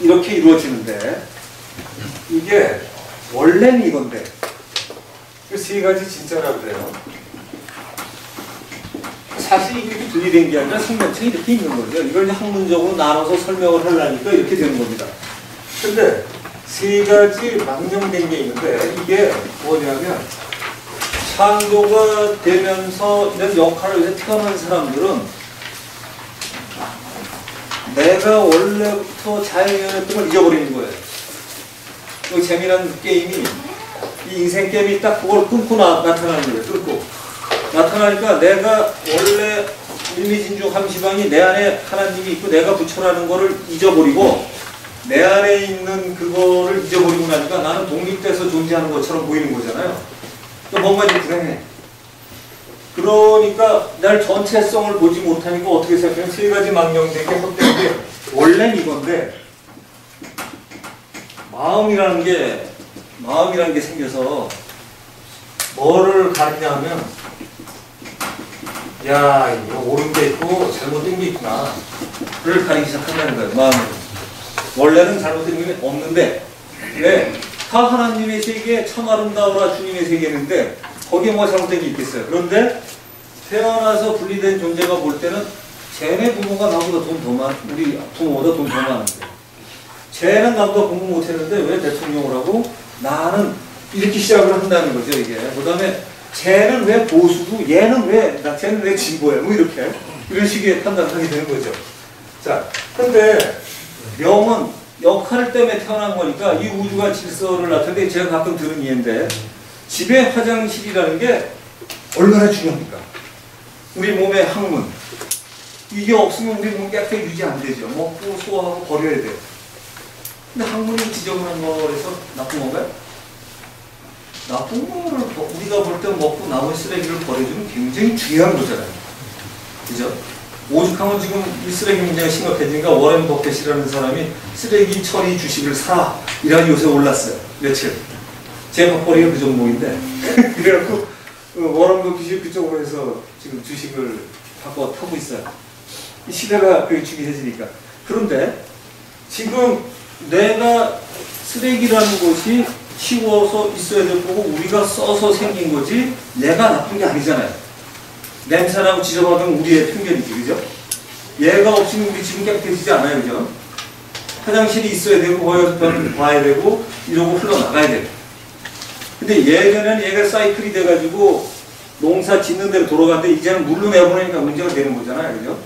이렇게 이루어지는데, 이게 원래는 이건데, 세 가지 진짜라고 그래요. 사실 이게 분리된 게 아니라 생명체가 이렇게 있는 거죠. 이걸 이제 학문적으로 나눠서 설명을 하려니까 이렇게 되는 겁니다. 근데 세 가지 망명된 게 있는데, 이게 뭐냐면, 창조가 되면서 이런 역할을 위해서 태어난 사람들은 내가 원래부터 자연이었던 걸 잊어버리는 거예요. 그 재미난 게임이, 이 인생 게임이 딱 그걸 끊고 나타나는 거예요. 끊고. 나타나니까 내가 원래 일미진주 함시방이 내 안에 하나님이 있고 내가 부처라는 거를 잊어버리고 내 안에 있는 그거를 잊어버리고 나니까 나는 독립돼서 존재하는 것처럼 보이는 거잖아요. 그러니까 뭔가 이제 불행해. 그러니까 날 전체성을 보지 못하니까 어떻게 생각하면 세 가지 망령된 게 헛된 게 원래는 이건데 마음이라는 게 생겨서 뭐를 가리냐면 야 이거 옳은 게 있고 잘못된 게 있구나 를 가리기 시작한다는 거예요. 마음으로. 원래는 잘못된 게 없는데 왜? 다 하나님의 세계 참 아름다워라 주님의 세계인데 거기에 뭐가 잘못된 게 있겠어요. 그런데 태어나서 분리된 존재가 볼 때는 쟤네 부모가 나보다 돈 더 많, 우리 부모보다 돈 더 많은데 쟤는 나보다 공부 못했는데 왜 대통령을 하고 나는 이렇게 시작을 한다는 거죠. 이게 그 다음에 쟤는 왜 보수고 얘는 왜 쟤는 왜 진보야 뭐 이렇게 이런 식의 판단을 하게 되는 거죠. 자, 근데 명은 역할 때문에 태어난 거니까 이 우주가 질서를 나타내는데 제가 가끔 들은 이해인데 집에 화장실이라는 게 얼마나 중요합니까? 우리 몸의 학문, 이게 없으면 우리 몸 깨끗하게 유지 안 되죠. 먹고 소화하고 버려야 돼요. 근데 학문이 지저분한 거에서 나쁜 건가요? 나쁜 거를 우리가 볼 때 먹고 남은 쓰레기를 버려주면 굉장히 중요한 거잖아요. 그죠? 오죽하면 지금 이 쓰레기 문제가 심각해지니까 워렌 버핏이라는 사람이 쓰레기 처리 주식을 사 이라니 요새 올랐어요. 며칠. 제 밥벌이가 그 종목인데 그래갖고 워렌 버핏이 그쪽으로 해서 지금 주식을 바꿔 타고 있어요. 이 시대가 그 중요해지니까. 그런데 지금 내가 쓰레기라는 것이 치워서 있어야 될 거고 우리가 써서 생긴 거지 내가 나쁜 게 아니잖아요. 냄새나고 지저분하면 우리의 편견이지, 그죠? 얘가 없으면 우리 지금 깨끗해지지 않아요, 그죠? 화장실이 있어야 되고 거기서 봐야 되고 이러고 흘러나가야 되고. 근데 예전에는 얘가 사이클이 돼가지고 농사 짓는 대로 돌아가는데 이제는 물로 내보내니까 문제가 되는 거잖아요, 그죠?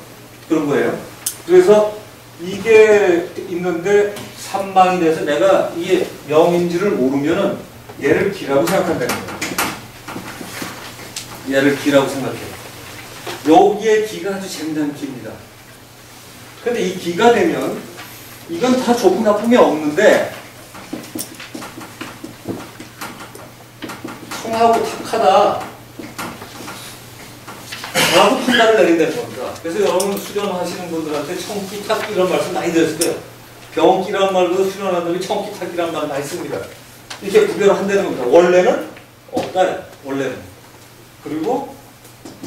그런 거예요. 그래서 이게 있는데 산망이 돼서 내가 이게 명인지를 모르면은 얘를 기라고 생각한다는 거예요. 얘를 기라고 생각해요. 여기에 기가 아주 재미난 기입니다. 근데 이 기가 되면 이건 다 좋고 나쁨이 없는데 청하고 탁하다 라고 판단을 내린다는 겁니다. 그래서 여러분 수련하시는 분들한테 청기, 탁기 이런 말씀 많이 들었을 거예요. 병기란 말보다 수련하는 놈이 청기, 탁기란 말 많이 씁니다. 이렇게 구별을 한다는 겁니다. 원래는 없다. 원래는. 그리고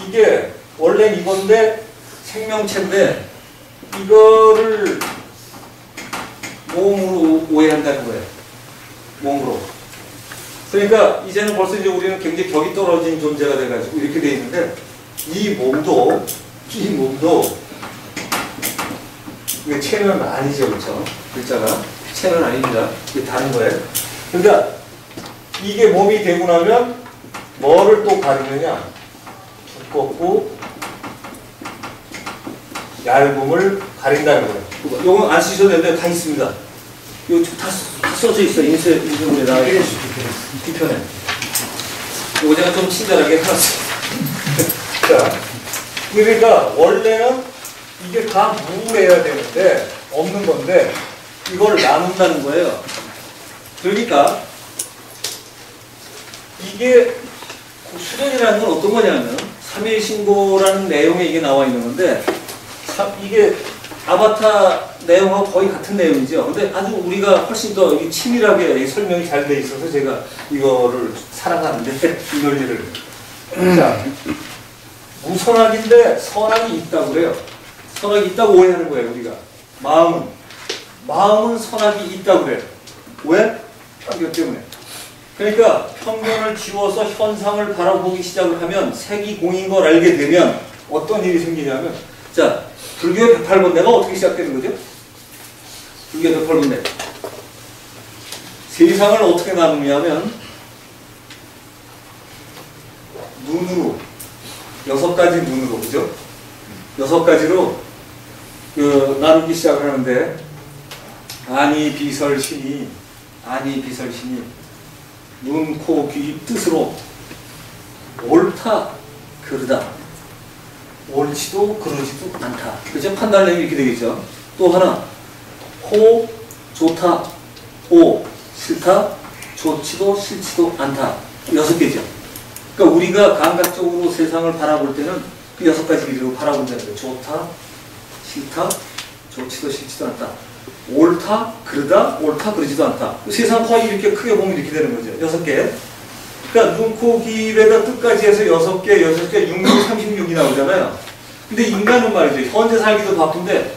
이게 원래는 이건데 생명체인데 이거를 몸으로 오해한다는 거예요. 몸으로. 그러니까 이제는 벌써 이제 우리는 굉장히 격이 떨어진 존재가 돼가지고 이렇게 돼 있는데 이 몸도 이게 체는 아니죠, 그렇죠? 글자가 체는 아닙니다. 이게 다른 거예요. 그러니까 이게 몸이 되고 나면 뭐를 또 가리느냐? 두껍고 얇음을 가린다는 거예요. 이건 안 쓰셔도 되는데 다 있습니다. 이거 다 써져 있어요. 인쇄물에 나와 있어요. 뒤편에. 이거 제가 좀 친절하게 해놨어요. 자, 그러니까 원래는 이게 다 무해야 되는데 없는 건데 이걸 나눈다는 거예요. 그러니까 이게 수련이라는 건 어떤 거냐면 3일 신고라는 내용에 이게 나와 있는 건데 이게 아바타 내용하고 거의 같은 내용이죠. 근데 아주 우리가 훨씬 더 치밀하게 설명이 잘 돼 있어서 제가 이거를 살아가는데 이 논리를. 자, 무선악인데 선악이 있다고 그래요. 선악이 있다고 오해하는 거예요, 우리가. 마음은 선악이 있다고 그래요. 왜? 편견 때문에. 그러니까 편견을 지워서 현상을 바라보기 시작을 하면 색이 공인 걸 알게 되면 어떤 일이 생기냐면 자, 불교의 108번뇌가 어떻게 시작되는 거죠? 불교의 108번뇌. 세상을 어떻게 나누냐면 눈으로 6가지 눈으로, 그죠? 6가지로 나누기 시작을 하는데 아니 비설신이 눈, 코, 귀 뜻으로 옳다, 그르다, 옳지도 그르지도 않다. 그죠? 판단력이 이렇게 되겠죠. 또 하나 호, 좋다, 오, 싫다, 좋지도 싫지도 않다. 6개죠. 그러니까 우리가 감각적으로 세상을 바라볼 때는 그 6가지 길이로 바라본다는 거예요. 좋다, 싫다, 좋지도 싫지도 않다. 옳다, 그르다, 옳다, 그러지도 않다. 세상 거의 이렇게 크게 보면 이렇게 되는 거죠. 6개. 그러니까 눈, 코, 귀, 입에다 뜻까지 해서 6개, 6개, 36이 나오잖아요. 근데 인간은 말이죠. 현재 살기도 바쁜데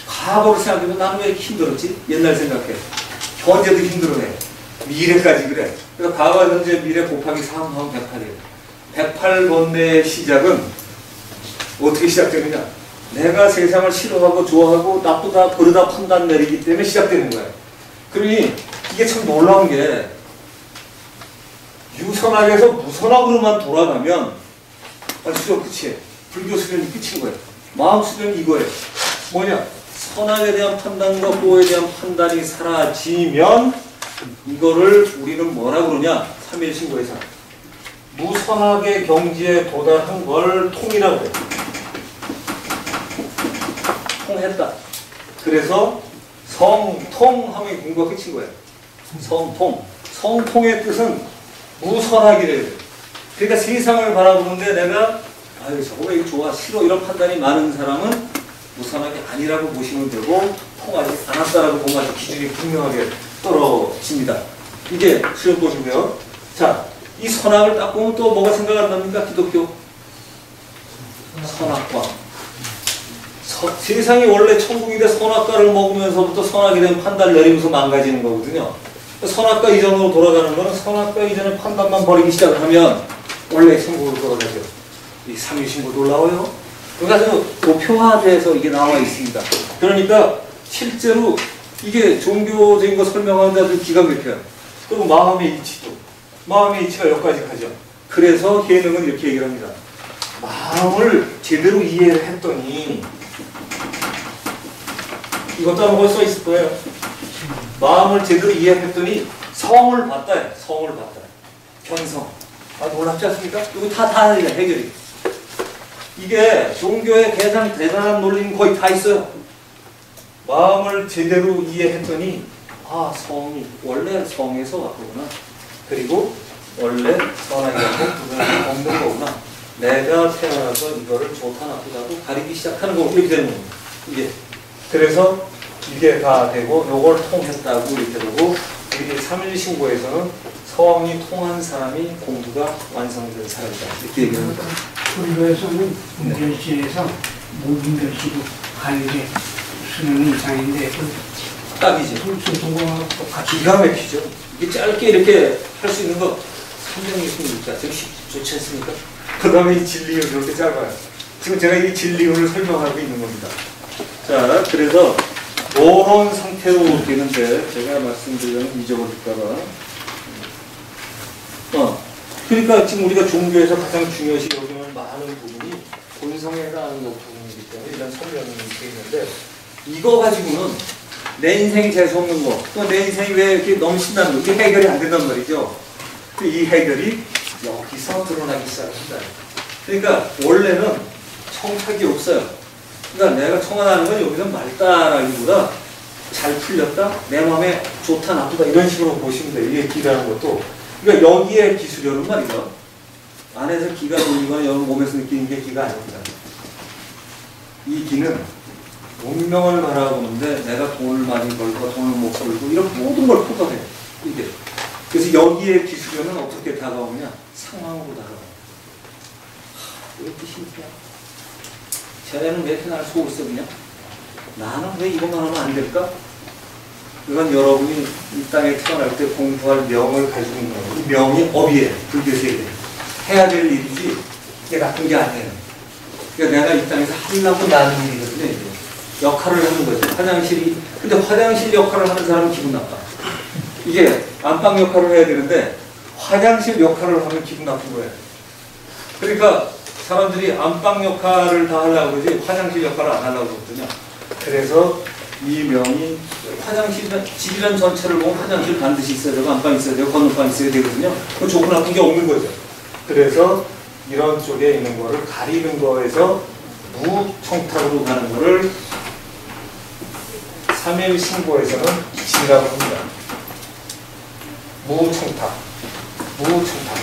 과거를 생각해보면 나는 왜 이렇게 힘들었지? 옛날 생각해. 현재도 힘들어해. 미래까지 그래. 그러니까 과거, 현재, 미래 곱하기 3하면 108이에요. 108번뇌의 시작은 어떻게 시작되느냐? 내가 세상을 싫어하고 좋아하고 나쁘다 그러다 판단 내리기 때문에 시작되는 거예요. 그러니 이게 참 놀라운 게 유선학에서 무선학으로만 돌아가면 수련 끝이에요. 불교 수련이 끝인 거예요. 마음 수련이 이거예요. 뭐냐? 선악에 대한 판단과 보에 대한 판단이 사라지면 이거를 우리는 뭐라 그러냐? 3일 신고에서 무선악의 경지에 도달한 걸 통이라고 해요. 통했다. 그래서 성통 하면 공부가 끝인 거예요. 성통. 성통의 뜻은 무선하기래요. 그러니까 세상을 바라보는데 내가 아유 저거 왜 좋아 싫어 이런 판단이 많은 사람은 무선하게 아니라고 보시면 되고 통하지 않았다라고 보면 아주 기준이 분명하게 떨어집니다. 이게 시험 보시고요. 자, 이 선악을 딱 보면 또 뭐가 생각 안 납니까? 기독교 선악과. 세상이 원래 천국인데 선악과를 먹으면서부터 선악에 대한 판단을 내리면서 망가지는 거거든요. 선악과 이전으로 돌아가는 거는 선악과 이전의 판단만 버리기 시작을 하면 원래 천국으로 돌아가죠. 이 삼위신고 놀라워요. 그래서 도표화돼서 이게 나와 있습니다. 그러니까 실제로 이게 종교적인 거 설명하는데 아주 기가 막혀요. 그리고 마음의 이치도. 마음의 이치가 여기까지 가죠. 그래서 예능은 이렇게 얘기를 합니다. 마음을 제대로 이해를 했더니 이것도 아마 거기 써 있을 거예요. 마음을 제대로 이해했더니 성을 봤다. 성을 봤다. 견성. 아 놀랍지 않습니까? 이거 다 해결이. 이게 종교의 가장 대단한 논리는 거의 다 있어요. 마음을 제대로 이해했더니 아 성이 원래 성에서 왔구나. 그리고 원래 선악이라고 구분이 없는 거구나. 내가 태어나서 이거를 좋다 나쁘다고 가리기 시작하는 거고 이렇게 되는 겁니다. 이게 그래서 이게 다 되고 요걸 통했다고 이렇게 되고 우리 3.1신고에서는 성이 통한 사람이 공부가 완성된 사람이다 이렇게 얘기합니다. 불교에서는 문결시에서 모든 결시도 가는데 수능이 이상인데 딱이지. 전공하고 똑같이 기가 막히죠. 이게 짧게 이렇게 할 수 있는 거 326자 되게 좋지 않습니까? 그 다음에 이 진리율 이렇게 짧아요. 지금 제가 이 진리율을 설명하고 있는 겁니다. 자, 그래서 이런 상태로 되는데 제가 말씀드리면 잊어버릴까봐. 그러니까 지금 우리가 종교에서 가장 중요시 여기는 많은 부분이 본성에 해당하는 부분이기 때문에 이런 설명이 되어 있는데 이거 가지고는 내 인생이 재수없는 거, 또 내 인생이 왜 이렇게 너무 신나는 거, 이게 해결이 안 된단 말이죠. 이 해결이 여기서 드러나기 시작합니다. 그러니까 원래는 청탁이 없어요. 그러니까 내가 청하는 건 여기서 맑다라기보다 잘 풀렸다, 내 마음에 좋다, 나쁘다 이런 식으로 보시면 돼요. 이게 기라는 것도. 그러니까 여기에 기수료는 말이죠. 안에서 기가 돌리거나 여러분 몸에서 느끼는 게 기가 아닙니다. 이 기는 운명을 바라보는데 내가 돈을 많이 벌고 돈을 못 벌고 이런 모든 걸 포괄해요. 이게. 그래서 여기에 기수료는 어떻게 다가오냐? 상황으로 다가와요. 왜 이렇게 신기해? 쟤는 왜 이렇게 나를 속을 썩이냐? 나는 왜 이것만 하면 안 될까? 이건 여러분이 이 땅에 태어날 때 공부할 명을 가지고 있는 거예요. 이 명이 업이에요. 불교 세계. 해야 될 일이지 이게 나쁜 게 아니에요. 그러니까 내가 이 땅에서 하려고 나는 일이거든요. 이제. 역할을 하는 거죠. 화장실이. 근데 화장실 역할을 하는 사람은 기분 나빠. 이게 안방 역할을 해야 되는데 화장실 역할을 하면 기분 나쁜 거예요. 그러니까 사람들이 안방 역할을 다 하려고 그러지 화장실 역할을 안 하려고 그러거든요. 그래서 이 명이 화장실, 집이란 전체를 보면 화장실 반드시 있어야 되고 안방 있어야 되고 건너방 있어야 되거든요. 그 좋고 나쁜 게 없는 거죠. 그래서 이런 쪽에 있는 거를 가리는 거에서 무청탁으로 가는 거를 3일 신고에서는 지라고 합니다. 무청탁. 무청탁.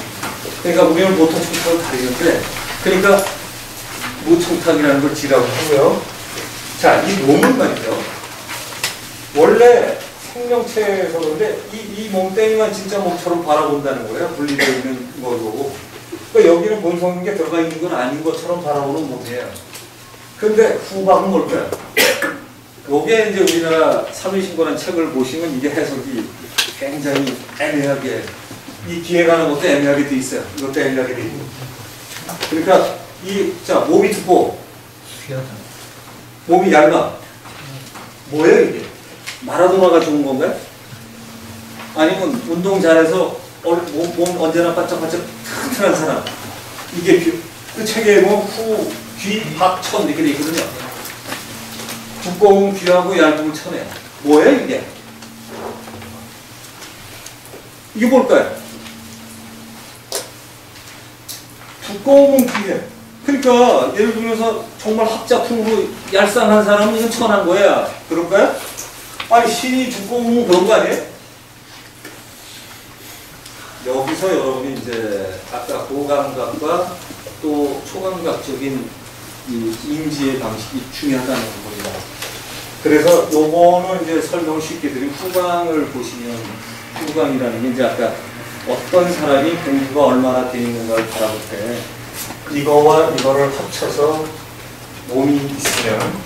그러니까 우리는 보통 청탁을 가리는데 그러니까 무청탁이라는 걸 지라고 하고요. 자, 이 몸은 말이죠. 원래 생명체에서 그런데 이 몸뚱이만 진짜 몸처럼 바라본다는 거예요. 분리되어 있는 거고. 그러니까 여기는 본성인 게 들어가 있는 건 아닌 것처럼 바라보는 몸이에요. 그런데 후박은 뭘까요? 요게 이제 우리나라 삼위신고라는 책을 보시면 이게 해석이 굉장히 애매하게 이 뒤에 가는 것도 애매하게 돼 있어요. 이것도 애매하게 돼 있고. 그러니까 자 몸이 두꺼워. 몸이 얇아. 뭐예요 이게? 마라도나가 좋은 건가요? 아니면 운동 잘해서 몸 언제나 바짝바짝 튼튼한 사람. 이게 그 책에 보면 후, 귀, 박, 천 이렇게 돼 있거든요. 두꺼운 귀하고 얇은 천에 뭐예요 이게? 이게 뭘까요? 두꺼우면 귀해, 그러니까 예를 들면서 정말 합작품으로 얄쌍한 사람은 이건 천한 거야. 그럴까요? 아니 신이 두꺼우면 그런 거 아니에요? 여기서 여러분이 이제 아까 고감각과 또 초감각적인 이 인지의 방식이 중요하다는 겁니다. 그래서 요거는 이제 설명을 쉽게 드린 후광을 보시면 후광이라는 게 이제 아까 어떤 사람이 공부가 얼마나 돼 있는가를 바라볼 때 이거와 이거를 합쳐서 몸이 있으면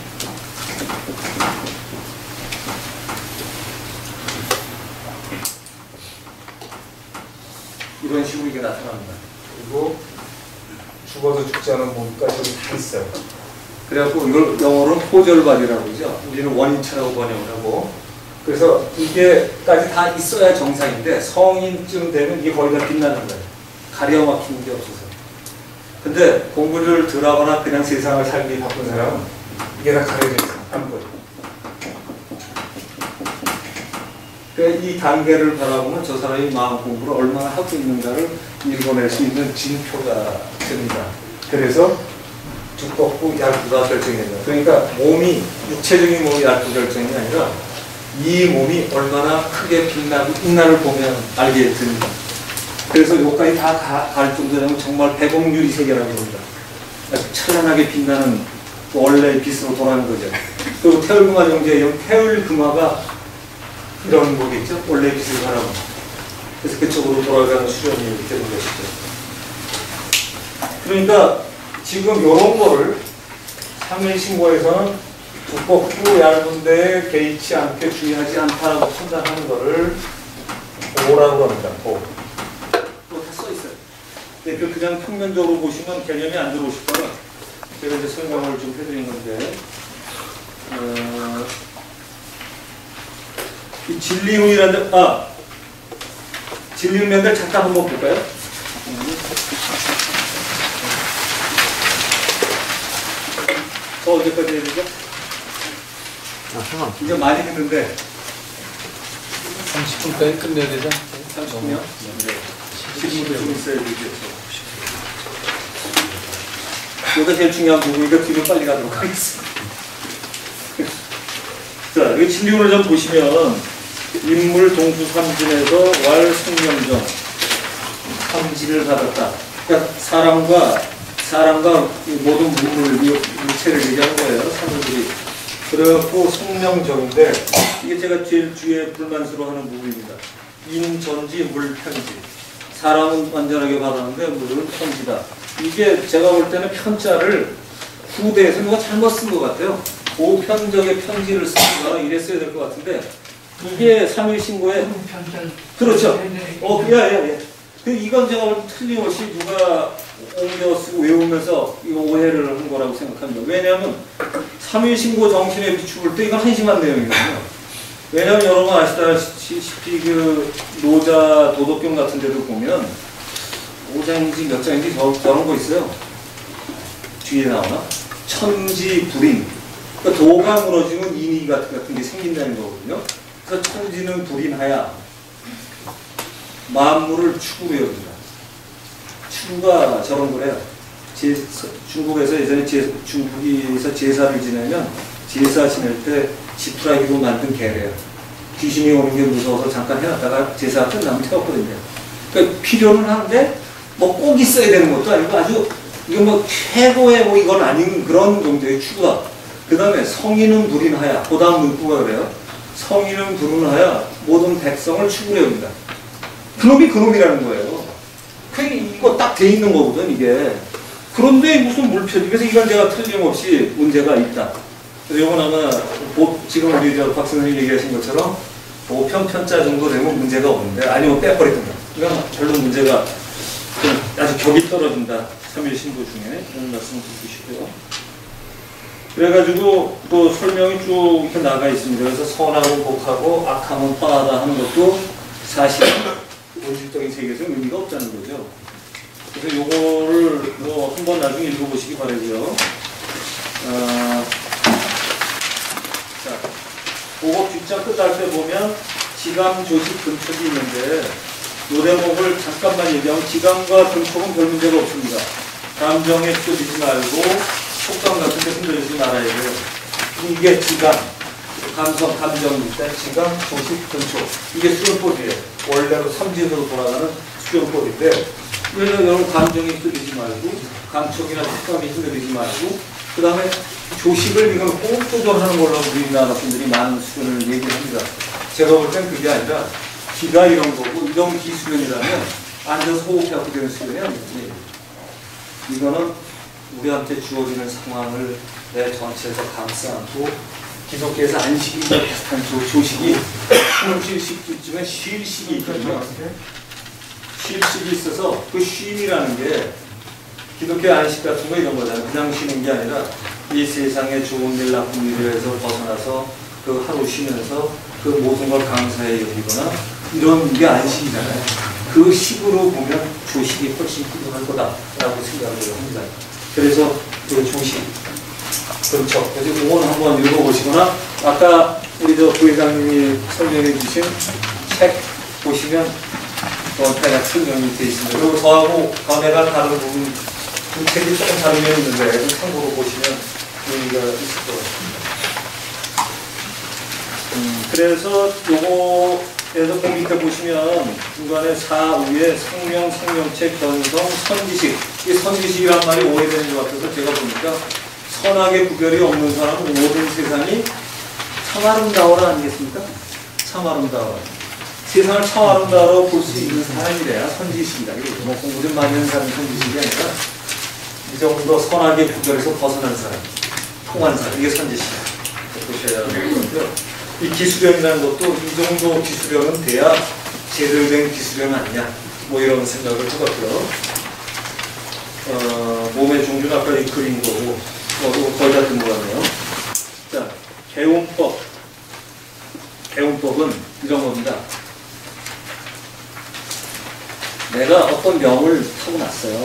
이런 식으로 이게 나타납니다. 그리고 죽어도 죽지 않은 몸까지 여기 다 있어요. 그래갖고 이걸 영어로는 호절발이라고 그러죠. 우리는 원인차라고 번역을 하고. 그래서 이게까지 다 있어야 정상인데 성인쯤 되면 이게 거의 다 빛나는 거예요. 가려 막히는 게 없어서. 근데 공부를 덜 하거나 그냥 세상을 살기 바쁜 사람은 이게 다 가려져 있어요. 아무것도. 그러니까 이 단계를 바라보면 저 사람이 마음 공부를 얼마나 하고 있는가를 읽어낼 수 있는 징표가 됩니다. 그래서 두껍고 얇고가 결정입니다. 그러니까 몸이 육체적인 몸이 얇고 결정이 아니라 이 몸이 얼마나 크게 빛나고 있나를 보면 알게 됩니다. 그래서 여기까지 다 갈 정도라면 정말 백옥유리 세계라고 합니다. 찬란하게 빛나는 원래 빛으로 돌아가는 거죠. 그리고 태울금화 정제의 태울금화가 이런 거겠죠. 원래 빛을 바라보는. 그래서 그쪽으로 돌아가는 수련이 되는 것이죠. 그러니까 지금 이런 거를 삼일신고에서는 두껍고 얇은데 개의치 않게 중요하지 않다라고 판단하는 거를 보라고 합니다. 보. 또 다 써 있어요. 근데 그냥 평면적으로 보시면 개념이 안 들어오실 거라 제가 이제 설명을 좀 해드린 건데 이 진리운이라는 진리운 면들 잠깐 한번 볼까요? 저 언제까지 해야 되죠? 이제 많이 했는데 30분까지 끝내야 되죠? 30분이요? 네. 10분 있어야 되겠죠. 이거 제일 중요한 부분이니까 뒤로 빨리 가도록 하겠습니다. 자, 이 진리운을 좀 보시면 인물 동수 삼진에서 왈 성명정 삼진을 받았다. 그러니까 사람과 모든 문물, 물체를 얘기하는 거예요. 사람들이. 그래갖고 성명정인데 이게 제가 제일 뒤에 불만스러워하는 부분입니다. 인전지 물편지. 사람은 완전하게 받았는데 물은 편지다. 이게 제가 볼 때는 편자를 후대에서 누가 잘못 쓴 것 같아요. 보편적의 편지를 쓰거나 이랬어야 될 것 같은데 이게 삼일신고에 그렇죠. 예. 그 이건 제가 오늘 틀림없이 누가 옮겨 쓰고 외우면서 이거 오해를 한 거라고 생각합니다. 왜냐하면 삼일신고 정신에 비추을 때 이건 한심한 내용이거든요. 왜냐하면 여러분 아시다시피 그 노자 도덕경 같은 데도 보면 5장인지 몇 장인지 저런 거 있어요. 뒤에 나오나? 천지불인. 그러니까 도가 무너지면 인이 같은 게 생긴다는 거거든요. 그래서 천지는 불인하야 만물을 추구해야 합니다. 추구가 저런 거래요. 중국에서 예전에 중국에서 제사를 지내면 제사 지낼 때 지푸라기로 만든 개래요. 귀신이 오는 게 무서워서 잠깐 해놨다가 제사가 끝나면 태웠거든요. 그러니까 필요는 하는데 뭐 꼭 있어야 되는 것도 아니고 아주 이거 뭐 최고의 뭐 이건 아닌 그런 정도의 추구다. 그 다음에 성인은 불인하야. 그 다음 문구가 그래요. 성인은 불인하야 모든 백성을 추구해 옵니다. 그놈이 그놈이라는 거예요. 이거 딱 돼 있는 거거든 이게. 그런데 무슨 물편지. 그래서 이건 제가 틀림없이 문제가 있다. 그래서 이건 아마 지금 우리 박 선생님이 얘기하신 것처럼 보편 편자 정도 되면 문제가 없는데 아니면 빼버리든가. 이건 별로 문제가 좀 아주 격이 떨어진다. 3일 신고 중에 그런 말씀 드리시고요. 그래가지고 또 설명이 쭉 이렇게 나가 있습니다. 그래서 선하고 복하고 악하면 뻔하다 하는 것도 사실 본질적인 세계에서는 의미가 없다는 거죠. 그래서 요거를 뭐 한번 나중에 읽어보시기 바라고요. 자, 그거 뒷장 끝날 때 보면 지감, 조식, 근촉이 있는데 요 대목을 잠깐만 얘기하면 지감과 근촉은 별 문제가 없습니다. 감정에 휘둘리지 말고 속감 같은 데 흔들리지 말아야 돼요. 이게 지감, 감정일 때 지감, 조식, 근초. 이게 수련법이에요. 원래로 삼진으로 돌아가는 수련법인데 여러분 감정에 휘둘리지 말고 감촉이나 속감에 휘둘리지 말고 그 다음에 조식을 이걸 호흡 조절하는 걸로 우리나라 분들이 많은 수련을 얘기합니다. 제가 볼 땐 그게 아니라 기가 이런 거고 이런 기수련이라면 앉아서 호흡하고 되는 수련이 아니지. 이거는 우리한테 주어지는 상황을 내 전체에서 감싸 안고 기독교에서 안식인과 비슷한 조식이 숨쉴식쯤에 쉴식이 있거든요. 쉴식이 있어서 그 쉼이라는 게 기독교 안식 같은 거 이런 거잖아요. 그냥 쉬는 게 아니라 이 세상에 좋은 일 나쁜 일에서 벗어나서 그 하루 쉬면서 그 모든 걸 감사해 여기거나 이런 게 안식이잖아요. 그 식으로 보면 조식이 훨씬 훌륭할 거다라고 생각을 합니다. 그래서 그 조식, 그렇죠. 그래서 이건 한번 읽어보시거나 아까 우리 저 부회장님이 설명해 주신 책 보시면 저한테가 설명이 되어 있습니다. 그리고 저하고 감회가 다른 부분 두 책이 조금 다른 면이 있는데 참고로 보시면 의미가 있을 것 같습니다. 그래서 요거에서 그 밑에 보시면 중간에 사후에 생명, 생명체, 견성, 선지식. 이 선지식이란 말이 오해되는 것 같아서 제가 보니까 선악의 구별이 없는 사람은 모든 세상이 참 아름다워라 아니겠습니까? 참 아름다워라. 세상을 참 아름다워로 볼 수 있는 사람이래야 선지식이다. 뭐 공부 좀 많이 하는 사람이 선지식이 아니라 이 정도 선악의 구별에서 벗어난 사람, 통한 사람, 이게 선지식이다. 보셔야 하는 거고요. 이 기수련이라는 것도 이 정도 기수련은 돼야 제대로 된 기수련 아니냐, 뭐 이런 생각을 해봤고요. 몸의 종류는 아까 이 그린 거고, 거의 다 든 거같네요. 자, 개운법. 개운법은 이런 겁니다. 내가 어떤 명을 타고났어요.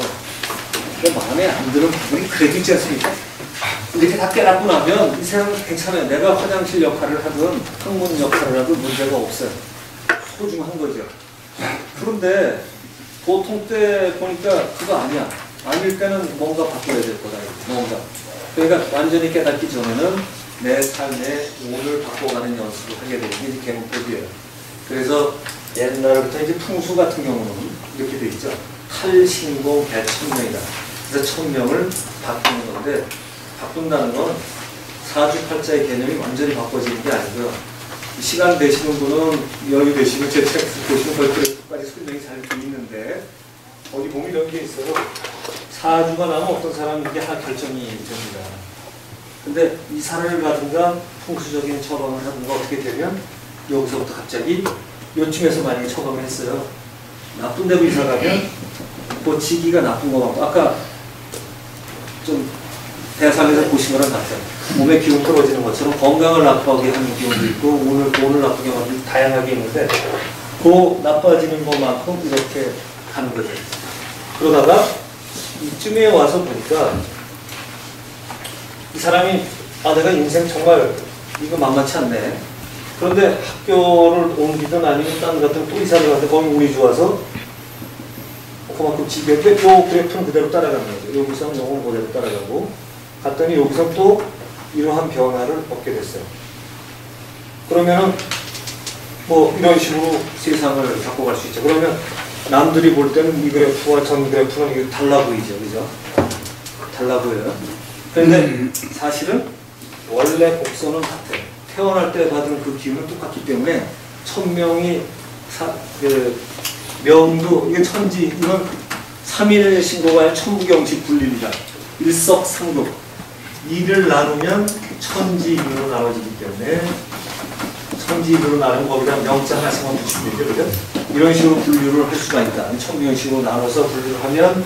근데 마음에 안 드는 부분이 그래도 있지 않습니까? 이렇게 다 깨닫고 나면 이 세상은 괜찮아요. 내가 화장실 역할을 하든 학문 역할을 하든 문제가 없어요. 소중한 거죠. 그런데 보통 때 보니까 그거 아니야. 아닐 때는 뭔가 바꿔야 될 거다. 뭔가. 그러니까 완전히 깨닫기 전에는 내 삶의 오늘 바꿔가는 연습을 하게 되는 게 이제 개운법이에요. 그래서 옛날부터 이제 풍수 같은 경우는 이렇게 돼 있죠. 탈신공 대천명이다. 그래서 천명을 바꾸는 건데, 바꾼다는 건 사주팔자의 개념이 완전히 바꿔지는 게 아니고요. 시간 되시는 분은 여유 되시면 제 책 보시면 별도까지 설명이 잘 돼 있는데, 어디 보면 이런 게 있어요. 사주가 나면 어떤 사람이 이게 하나 결정이 됩니다. 근데 이사를 가든가 풍수적인 처방을 하든가 어떻게 되면 여기서부터 갑자기 요쯤에서 만약에 처방을 했어요. 나쁜 데로 이사 가면 그 지기가 나쁜 거 같고, 아까 좀 대상에서 보신 거랑 같아요. 몸의 기운 떨어지는 것처럼 건강을 나쁘게 하는 기운도 있고 운을 나쁘게 만드는 다양하게 있는데, 그 나빠지는 것만큼 이렇게 가는 거죠. 그러다가 이쯤에 와서 보니까 이 사람이 내가 인생 정말 이거 만만치 않네. 그런데 학교를 옮기든 아니면 딴 같은 또 이사를 가는데 거기 운이 좋아서 그만큼 지배인데 요 그래프는 그대로 따라가는 거죠. 여기서는 요건 그대로 따라가고 갔더니 여기서 또 이러한 변화를 얻게 됐어요. 그러면은 뭐 이런 식으로 세상을 바꿔갈 수 있죠. 그러면 남들이 볼 때는 이 그래프와 전 그래프는 달라 보이죠. 그죠? 달라 보여요. 그런데 사실은 원래 곡선은 같아요. 태어날 때 받은 그 기운은 똑같기 때문에 천명이 명도, 이게 천지, 이건 3일 신고가 아니라 천부경식 분립니다. 일석상극. 이를 나누면 천지인으로 나눠지기 때문에 천지인으로 나누면 거기다 명자 하나씩만 붙이면 되죠. 그죠? 이런 식으로 분류를 할 수가 있다. 천명식으로 나눠서 분류를 하면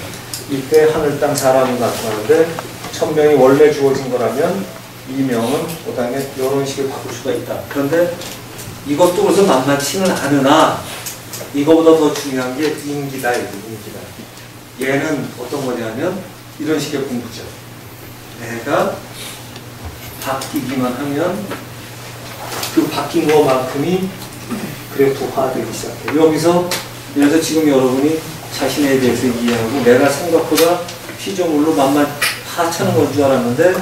이때 하늘, 땅, 사람이 나타나는데 천명이 원래 주어진 거라면 이 명은 그 다음에 이런 식으로 바꿀 수가 있다. 그런데 이것도 그래서 만만치는 않으나 이거보다 더 중요한 게 인기다. 인기다. 얘는 어떤 거냐면 이런 식의 공부죠. 내가 바뀌기만 하면 그 바뀐 것만큼이 그래프화되기 시작해요. 여기서 지금 여러분이 자신에 대해서 이해하고 내가 생각보다 피조물로 만만 파차는 건 줄 알았는데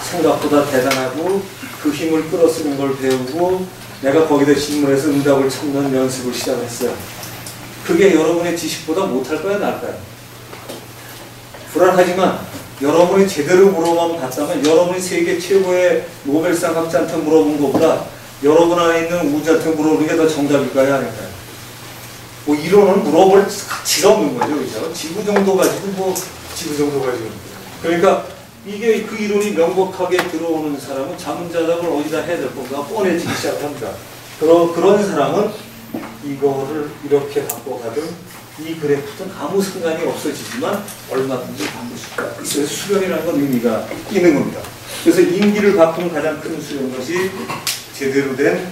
생각보다 대단하고 그 힘을 끌어쓰는 걸 배우고 내가 거기다 질문해서 응답을 찾는 연습을 시작했어요. 그게 여러분의 지식보다 못할까요? 나을까요? 불안하지만 여러분이 제대로 물어보면 봤다면 여러분이 세계 최고의 노벨상 학자한테 물어본 것보다 여러분 안에 있는 우주한테 물어보는 게 더 정답일까요? 아닐까요? 뭐 이론은 물어볼 가치가 없는 거죠. 그죠? 지구 정도 가지고 지구 정도 가지고. 그러니까 이게 그 이론이 명백하게 들어오는 사람은 자문자답을 어디다 해야 될 건가 뻔해지기 시작합니다. 그런 사람은 이거를 이렇게 바꿔가든 이 그래프는 아무 상관이 없어지지만 얼마든지 바꿀 수가 있어요. 수련이라는 건 의미가 있는 겁니다. 그래서 임기를 바꾸는 가장 큰 수련 것이 제대로 된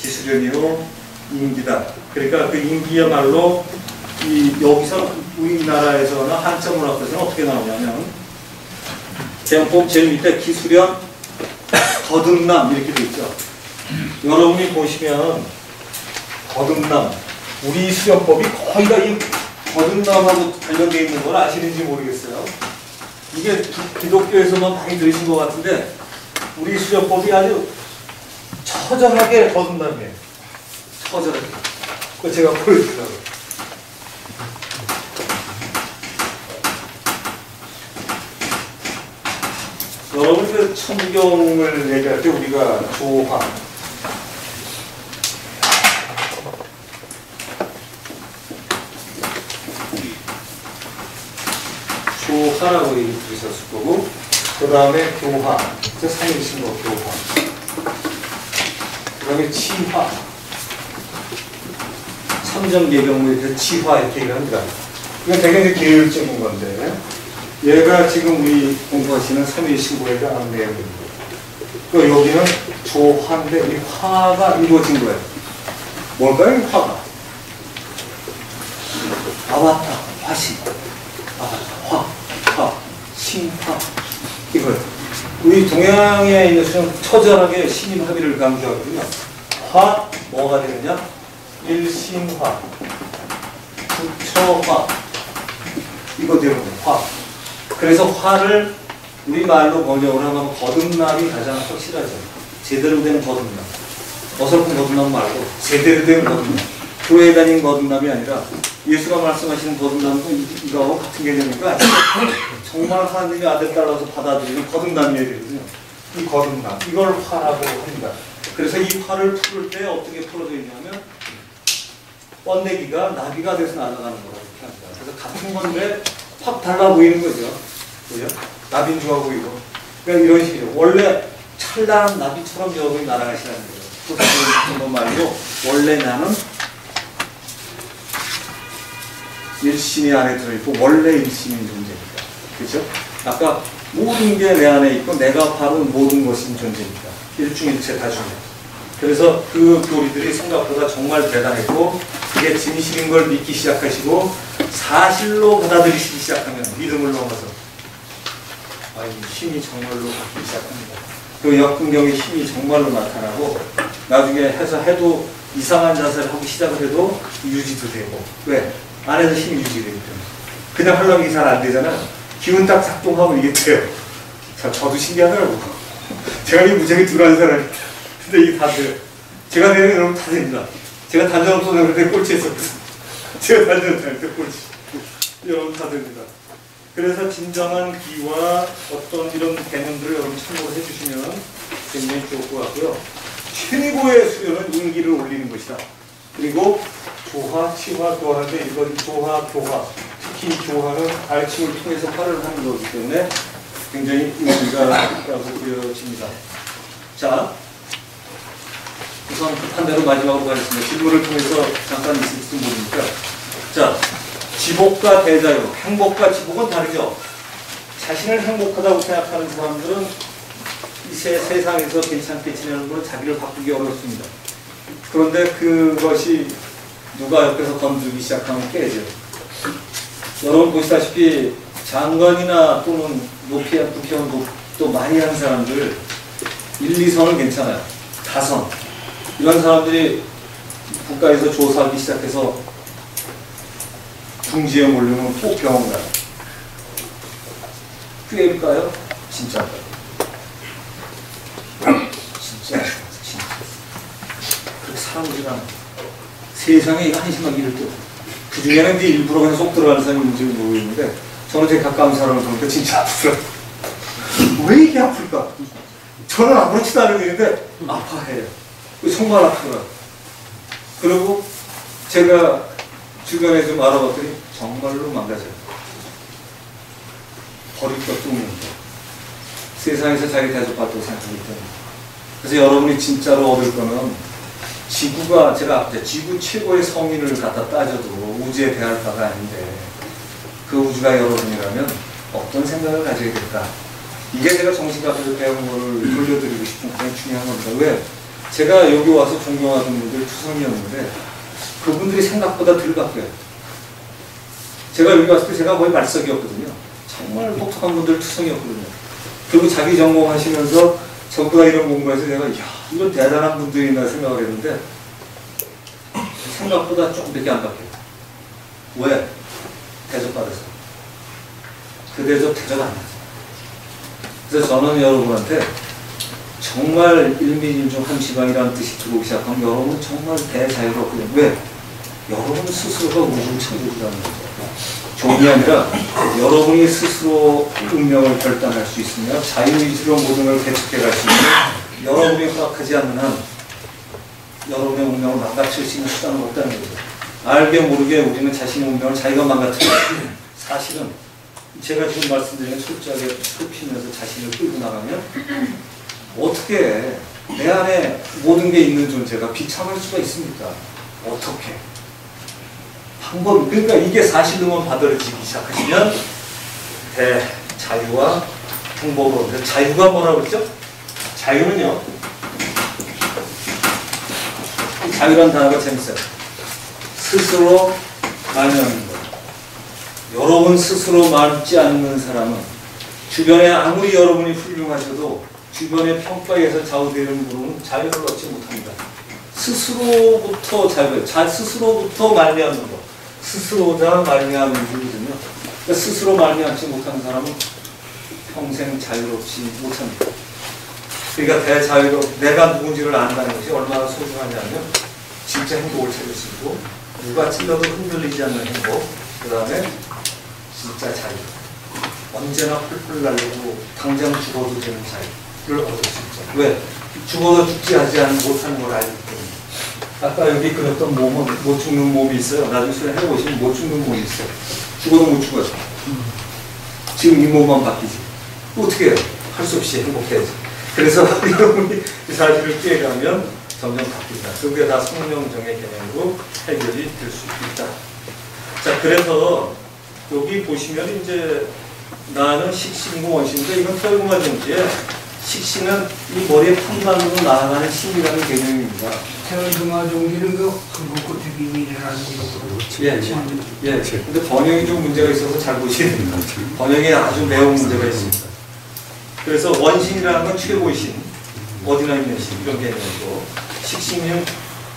기수련이요 임기다. 그러니까 그 임기야말로 여기서 우리나라에서나 한자 문학에서는 어떻게 나오냐면 제목법 제일 밑에 기수련 거듭남 이렇게 돼 있죠. 여러분이 보시면 거듭남 우리 수련법이 거의 다 이 거듭남하고 관련되어 있는 걸 아시는지 모르겠어요. 이게 기독교에서만 많이 들으신 것 같은데 우리 수련법이 아주 처절하게 거듭남이에요. 처절하게. 그거 제가 보여드리려고요. 여러분 그 천경을 얘기할 때 우리가 조화 조화라고 얘기하셨을 거고 그 다음에 교화 저 상일신 거 교화 그 다음에 치화 삼정계경무에 치화 이렇게 얘기합니다. 이건 되게 계율적인 건데 얘가 지금 우리 공부하시는 3일 신고에 대한 내용입니다. 그 여기는 조화인데 이 화가 이루어진 거예요. 뭘까요? 이 화가 아바타, 화신 아바타, 화, 신화 이거예요. 우리 동양에 있는 수는 처절하게 신임합의를 강조하거든요. 화 뭐가 되느냐? 일신화, 부처화 이거 되거든요. 화. 그래서 화를 우리말로 번역을 하면 거듭남이 가장 확실하죠. 제대로 된 거듭남. 어설픈 거듭남 말고 제대로 된 거듭남. 교회 다닌 거듭남이 아니라 예수가 말씀하시는 거듭남은 이거하고 같은 개념이니까 정말 하나님의 아들 딸라서 받아들이는 거듭남이어야 되거든요. 이 거듭남. 이걸 화라고 합니다. 그래서 이 화를 풀을 때 어떻게 풀어져 있냐면 번데기가 나비가 돼서 날아가는 거라고 이렇게 합니다. 그래서 같은 건데 확 달라 보이는 거죠. 그죠? 나비인 줄 알고 보이고. 그러니까 이런 식이죠. 원래 찬란한 나비처럼 여러분이 날아가시라는 거예요. 그런 말로 원래 나는 일신이 안에 들어있고 원래 일신인 존재입니다. 그렇죠? 아까 모든 게 내 안에 있고 내가 바로 모든 것인 존재입니다. 일중일체 다중에. 그래서 그 교리들이 생각보다 정말 대단했고 그게 진실인 걸 믿기 시작하시고 사실로 받아들이시기 시작하면 믿음을 넘어서 힘이 정말로 받기 시작합니다. 그 역근경의 힘이 정말로 나타나고 나중에 해도 이상한 자세를 하고 시작을 해도 유지도 되고 왜? 안에서 힘이 유지되기 때문에 그냥 하려면 이게 잘 안 되잖아요. 기운 딱 작동하면 이게 돼요. 저도 신기하더라고요. 제가 이 무지하게 들어간 사람이 근데 이게 다 돼요. 제가 되는 여러분 다 됩니다. 제가 단전업소 될 때 꼴찌했었거든요. 제가 단전업소 될 때 꼴찌. 여러분 다 됩니다. 그래서 진정한 기와 어떤 이런 개념들을 여러분 참고를 해주시면 굉장히 좋을 것 같고요. 최고의 수요는 인기를 올리는 것이다. 그리고 조화, 치화, 교화인데 이건 조화, 교화. 특히 교화는 가르침을 통해서 화를 하는 거기 때문에 굉장히 의미가 있다고 보여집니다. 자, 우선 급한 대로 마지막으로 가겠습니다. 질문을 통해서 잠깐 있을지 모르니까. 자, 지복과 대자유, 행복과 지복은 다르죠. 자신을 행복하다고 생각하는 사람들은 이 세상에서 괜찮게 지내는 건 자기를 바꾸기 어렵습니다. 그런데 그것이 누가 옆에서 건들기 시작하면 깨져. 여러분 보시다시피 장관이나 또는 높이한 국회의원 또 많이 한 사람들 1, 2선은 괜찮아요. 5선. 이런 사람들이 국가에서 조사하기 시작해서 중지에 몰리면 꼭 병원 가요. 꾀일까요? 진짜일까요? 진짜. 그렇게 살아보지가 않아. 세상에 이거 한심하게 이럴 때. 그 중에는 이제 일부러 그냥 쏙 들어가는 사람이 있는지 모르겠는데, 저는 되게 가까운 사람을 보니까 진짜 아프더라고요. 왜 이게 아플까? 저는 아무렇지도 않은 일인데, 아파해요. 정말 아프더라고요. 그리고 제가 주변에 좀 알아봤더니, 정말로 망가져요. 버릴 것도 없는데. 세상에서 자기 대접받다고 생각하기 때문에. 그래서 여러분이 진짜로 얻을 거는 지구가, 제가 지구 최고의 성인을 갖다 따져도 우주에 대할 바가 아닌데 그 우주가 여러분이라면 어떤 생각을 가지게 될까? 이게 제가 정신과학에서 배운 거를 돌려드리고 싶은 가장 중요한 겁니다. 왜? 제가 여기 와서 존경하던 분들이 투성이었는데 그분들이 생각보다 덜 바뀌어요. 제가 여기 왔을 때 제가 거의 말석이었거든요. 정말 똑똑한 분들 투성이었거든요. 그리고 자기 전공하시면서 전부 다 이런 공부해서 내가 이야 이런 대단한 분들이나 생각을 했는데 생각보다 조금밖에 안 바뀌어요. 왜? 대접받아서. 그 대접 안 하죠. 그래서 저는 여러분한테 정말 일민일중 한시방이라는 뜻이 들어오기 시작하면 여러분 정말 대자유롭거든요. 왜? 여러분 스스로가 우주 창조주라는 거죠. 종이 아니라 여러분이 스스로 운명을 결단할 수 있으며 자유의지로 모든 걸 개척해 갈 수 있는 여러분이 허락하지 않는 한 여러분의 운명을 망가뜨릴 수 있는 수단은 없다는 거죠. 알게 모르게 우리는 자신의 운명을 자기가 망가뜨려요. 사실은 제가 지금 말씀드린 철저하게 살피면서 자신을 끌고 나가면 어떻게 내 안에 모든 게 있는 존재가 비참할 수가 있습니까? 어떻게? 방법, 그러니까 이게 사실로만 받아들이기 시작하시면 대자유와 행복으로. 자유가 뭐라고 그랬죠? 자유는요, 자유란 단어가 재밌어요. 스스로 말하는 것. 여러분 스스로 말지 않는 사람은 주변에 아무리 여러분이 훌륭하셔도 주변의 평가에서 좌우되는 분은 자유를 얻지 못합니다. 스스로부터 자유, 스스로부터 말미암는 것. 스스로자 말미암는 일이거든요. 그러니까 스스로 말미암지 못하는 사람은 평생 자유롭지 못합니다. 그러니까 대자유로 내가 누군지를 안다는 것이 얼마나 소중하냐면 진짜 행복을 찾을 수 있고 누가 찔러도 흔들리지 않는 행복, 그 다음에 진짜 자유, 언제나 펄펄 날리고 당장 죽어도 되는 자유를 얻을 수 있죠. 왜? 죽어도 죽지 못하는 걸 알기 때문에. 아까 여기 그렸던 몸은 못 죽는 몸이 있어요. 나중에 수련 해보시면 못 죽는 몸이 있어요. 죽어도 못 죽어요. 지금 이 몸만 바뀌지. 어떻게 해요? 할 수 없이 행복해야지. 그래서 여러분이 이 사실을 깨가면 점점 바뀐다. 그게 다 성령정의 개념으로 해결이 될 수 있다. 자, 그래서 여기 보시면 이제 나는 식신고 원신인데 이건 혈구마 정지에 식신은 이 머리의 판단으로 나아가는 신이라는 개념입니다. 태어중화 종기는 그 한국꽃의 비밀이라는 이름으로. 예. 근데 번역이 좀 문제가 있어서 잘 보시면 됩니다. 번역에 아주 매우 문제가 있습니다. 그래서 원신이라는 건 최고의 신, 어디나 있는 신, 이런 개념이고, 식신은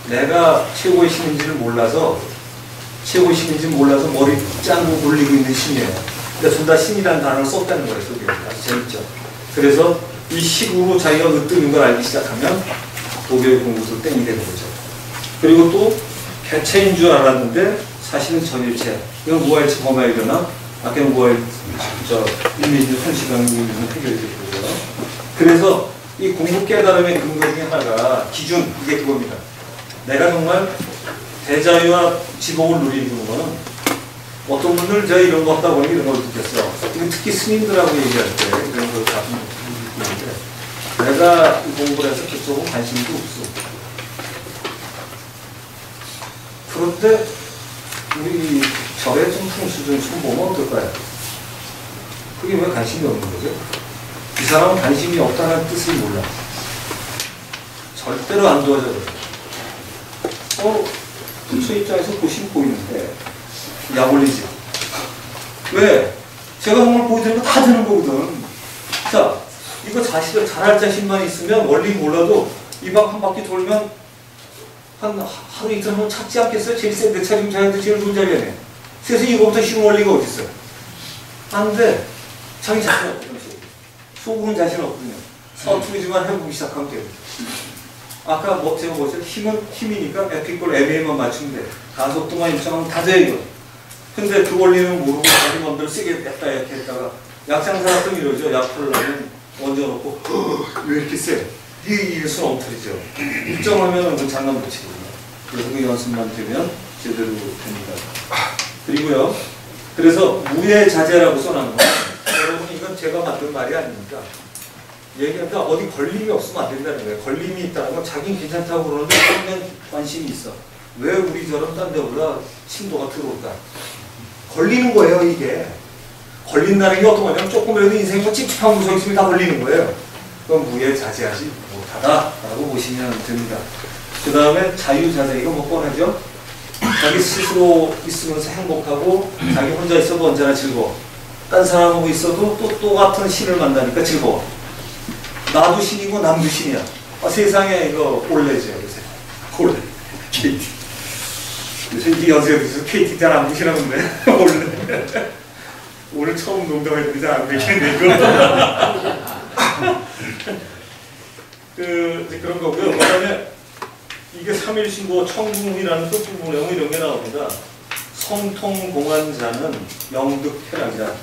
내가 최고의 신인지를 몰라서, 머리 짱고 돌리고 있는 신이에요. 그러니까 둘 다 신이라는 단어를 썼다는 거예요, 속에. 아주 재밌죠. 그래서 이 식으로 자기가 으뜨는 걸 알기 시작하면 도교의 공부도 땡이 되는 거죠. 그리고 또 개체인 줄 알았는데 사실은 전일체. 이건 무아일체 범야일견나 아까는 일민주 현시간의 문제는 해결이 될 거죠. 그래서 이 공부 깨달음의 근거 중에 하나가 기준, 이게 그겁니다. 내가 정말 대자유와 지복을 누리는 거는 어떤 분들 제가 이런 거 없다 보니 이런 걸 느꼈어요. 특히 스님들하고 얘기할 때 이런 걸 다 느끼는데 내가 이 공부를 해서 그쪽은 관심도 없어. 그런데 우리 절의 좀 풍수 좀 보면 어떨까요? 그게 왜 관심이 없는 거죠? 이 사람은 관심이 없다는 뜻을 몰라. 절대로 안 도와줘요. 부처 입장에서 보시면 보이는데 약 올리지. 왜? 제가 정말 보여드리는 거 다 되는 거거든. 자, 이거 자식을 잘할 자신만 있으면 원리 몰라도 이 방 한 바퀴 돌면 한 하루 이틀 한번 찾지 않겠어요? 제일 센 내 차림 자기한테 제일 좋은 자리네. 세상에 이거보다 쉬운 원리가 어디 있어요? 안 돼. 자기 자신 없거든요. 속으로는 자신 없거든요. 서투르지만 해보기 시작하면 돼요. 아까 뭐 제가 뭐죠? 힘이니까 에픽볼 MA만 맞추면 돼. 가속도만 일정하면 다 돼, 이거. 근데 그 원리는 모르고 자기 맘대로 세게 했다 이렇게 했다가 약장사 같은 이러죠. 약불을 하면 얹어놓고 왜 이렇게 세? 이게 수는 엉터리죠. 일정하면 그 장난 못 치거든요. 그래서 그 연습만 되면 제대로 됩니다. 그리고요. 그래서 무예자재라고 써놓은 거. 여러분 이건 제가 만든 말이 아닙니다. 얘기하니까 어디 걸림이 없으면 안 된다는 거예요. 걸림이 있다는 건 자기는 괜찮다고 그러는데 처음엔 관심이 있어. 왜 우리처럼 딴 데보다 심도가 들어올까? 걸리는 거예요, 이게. 걸린다는 게 어떤 거냐면 조금이라도 인생이 뭐 찝찝한 구석이 있으면 다 걸리는 거예요. 그건 무예자재하지 못하다라고 보시면 됩니다. 그 다음에 자유자재, 이거 뭐 뻔하죠? 자기 스스로 있으면서 행복하고 자기 혼자 있어도 언제나 즐거워. 딴 사람하고 있어도 또 똑같은 신을 만나니까 즐거워. 나도 신이고 남도 신이야. 세상에 이거 올레죠, 요새. 올레. KT. 요새 이 연세에서 KT 잘 안 보시라는데. 올레. 오늘 처음 농담했는데 잘 안 보이시는데, 이거. 그런 거고요. 그 다음에 이게 3일 신고 청궁이라는 또 부분에 이런 게 나옵니다. 성통공한자는 영득쾌락이라.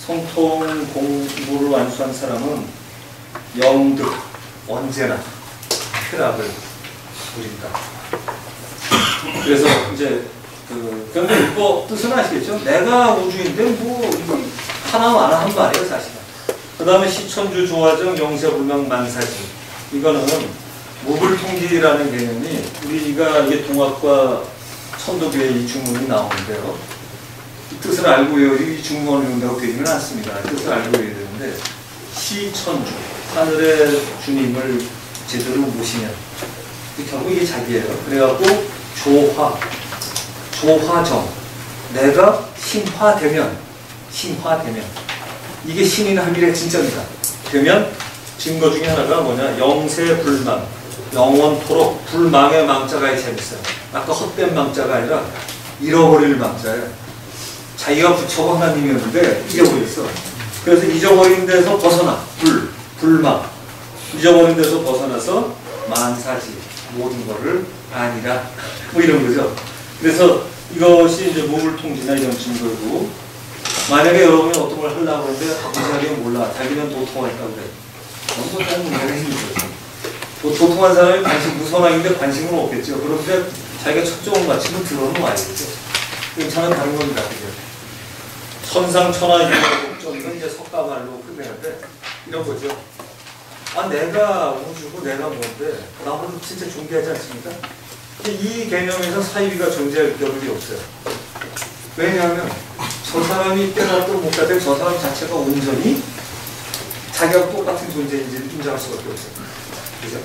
성통 공부를 완수한 사람은 영득, 언제나 쾌락을 누린다. 그래서 이제 그런데 이거 뜻은 아시겠죠? 내가 우주인데 뭐 하나 마나 한 말이에요, 사실은. 그 다음에 시천주 조화정 영세불명 만사지. 이거는 무불통지라는 개념이 우리가 이게 동학과 천도교의 이 주문이 나오는데요. 이 뜻을 알고 외우지 이 주문을 외운다고 되지는 않습니다. 뜻을 알고 외워야 되는데 시천주, 하늘의 주님을 제대로 모시면 결국 이게 자기예요. 그래갖고 조화정, 내가 신화되면 이게 신인 하밀의 진짜입니다. 되면 증거 중에 하나가 뭐냐, 영세불망, 영원토록. 불망의 망자가 재밌어요. 아까 헛된 망자가 아니라 잃어버릴 망자예요. 자기가 부처가 하나님이었는데 잊어버렸어. 그래서 잊어버린 데서 벗어나. 불망. 잊어버린 데서 벗어나서 만사지. 모든 거를 아니라. 뭐 이런 거죠. 그래서 이것이 이제 무불통지나 이런 증거고, 만약에 여러분이 어떤 걸 하려고 하는데 자기는 몰라. 자기는 도통할까 그래. 너무 다른 문제가 있는 거죠. 도통한 사람이 무선왕인데 관심은 없겠죠. 그런데 자기가 첫종을 마치면 들어오는 와야겠죠. 괜찮은 다른 겁니다. 천상천하유목적이면 이제 석가말로 끝내는데 이런 거죠. 내가 우주고 내가 뭔데 나보다 진짜 존귀하지 않습니까? 이 개념에서 사유리가 존재할 겨를이 없어요. 왜냐하면 저 사람이 깨달아도 못 깨달아 저 사람 자체가 온전히 자기가 똑같은 존재인지를 인정할 수밖에 없어요. 그죠?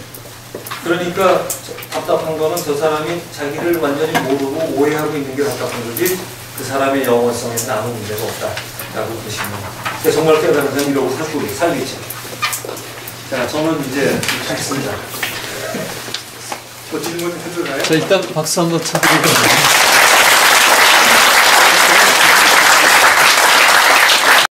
그러니까 답답한 거는 저 사람이 자기를 완전히 모르고 오해하고 있는 게 답답한 거지 그 사람의 영원성에는 아무 문제가 없다라고 보시면 그러니까 정말 깨달은 사람 이러고 살겠죠. 자, 저는 이제 하겠습니다. 뭐 질문 해도 되나요? 자, 일단 박수 한번 쳐드리고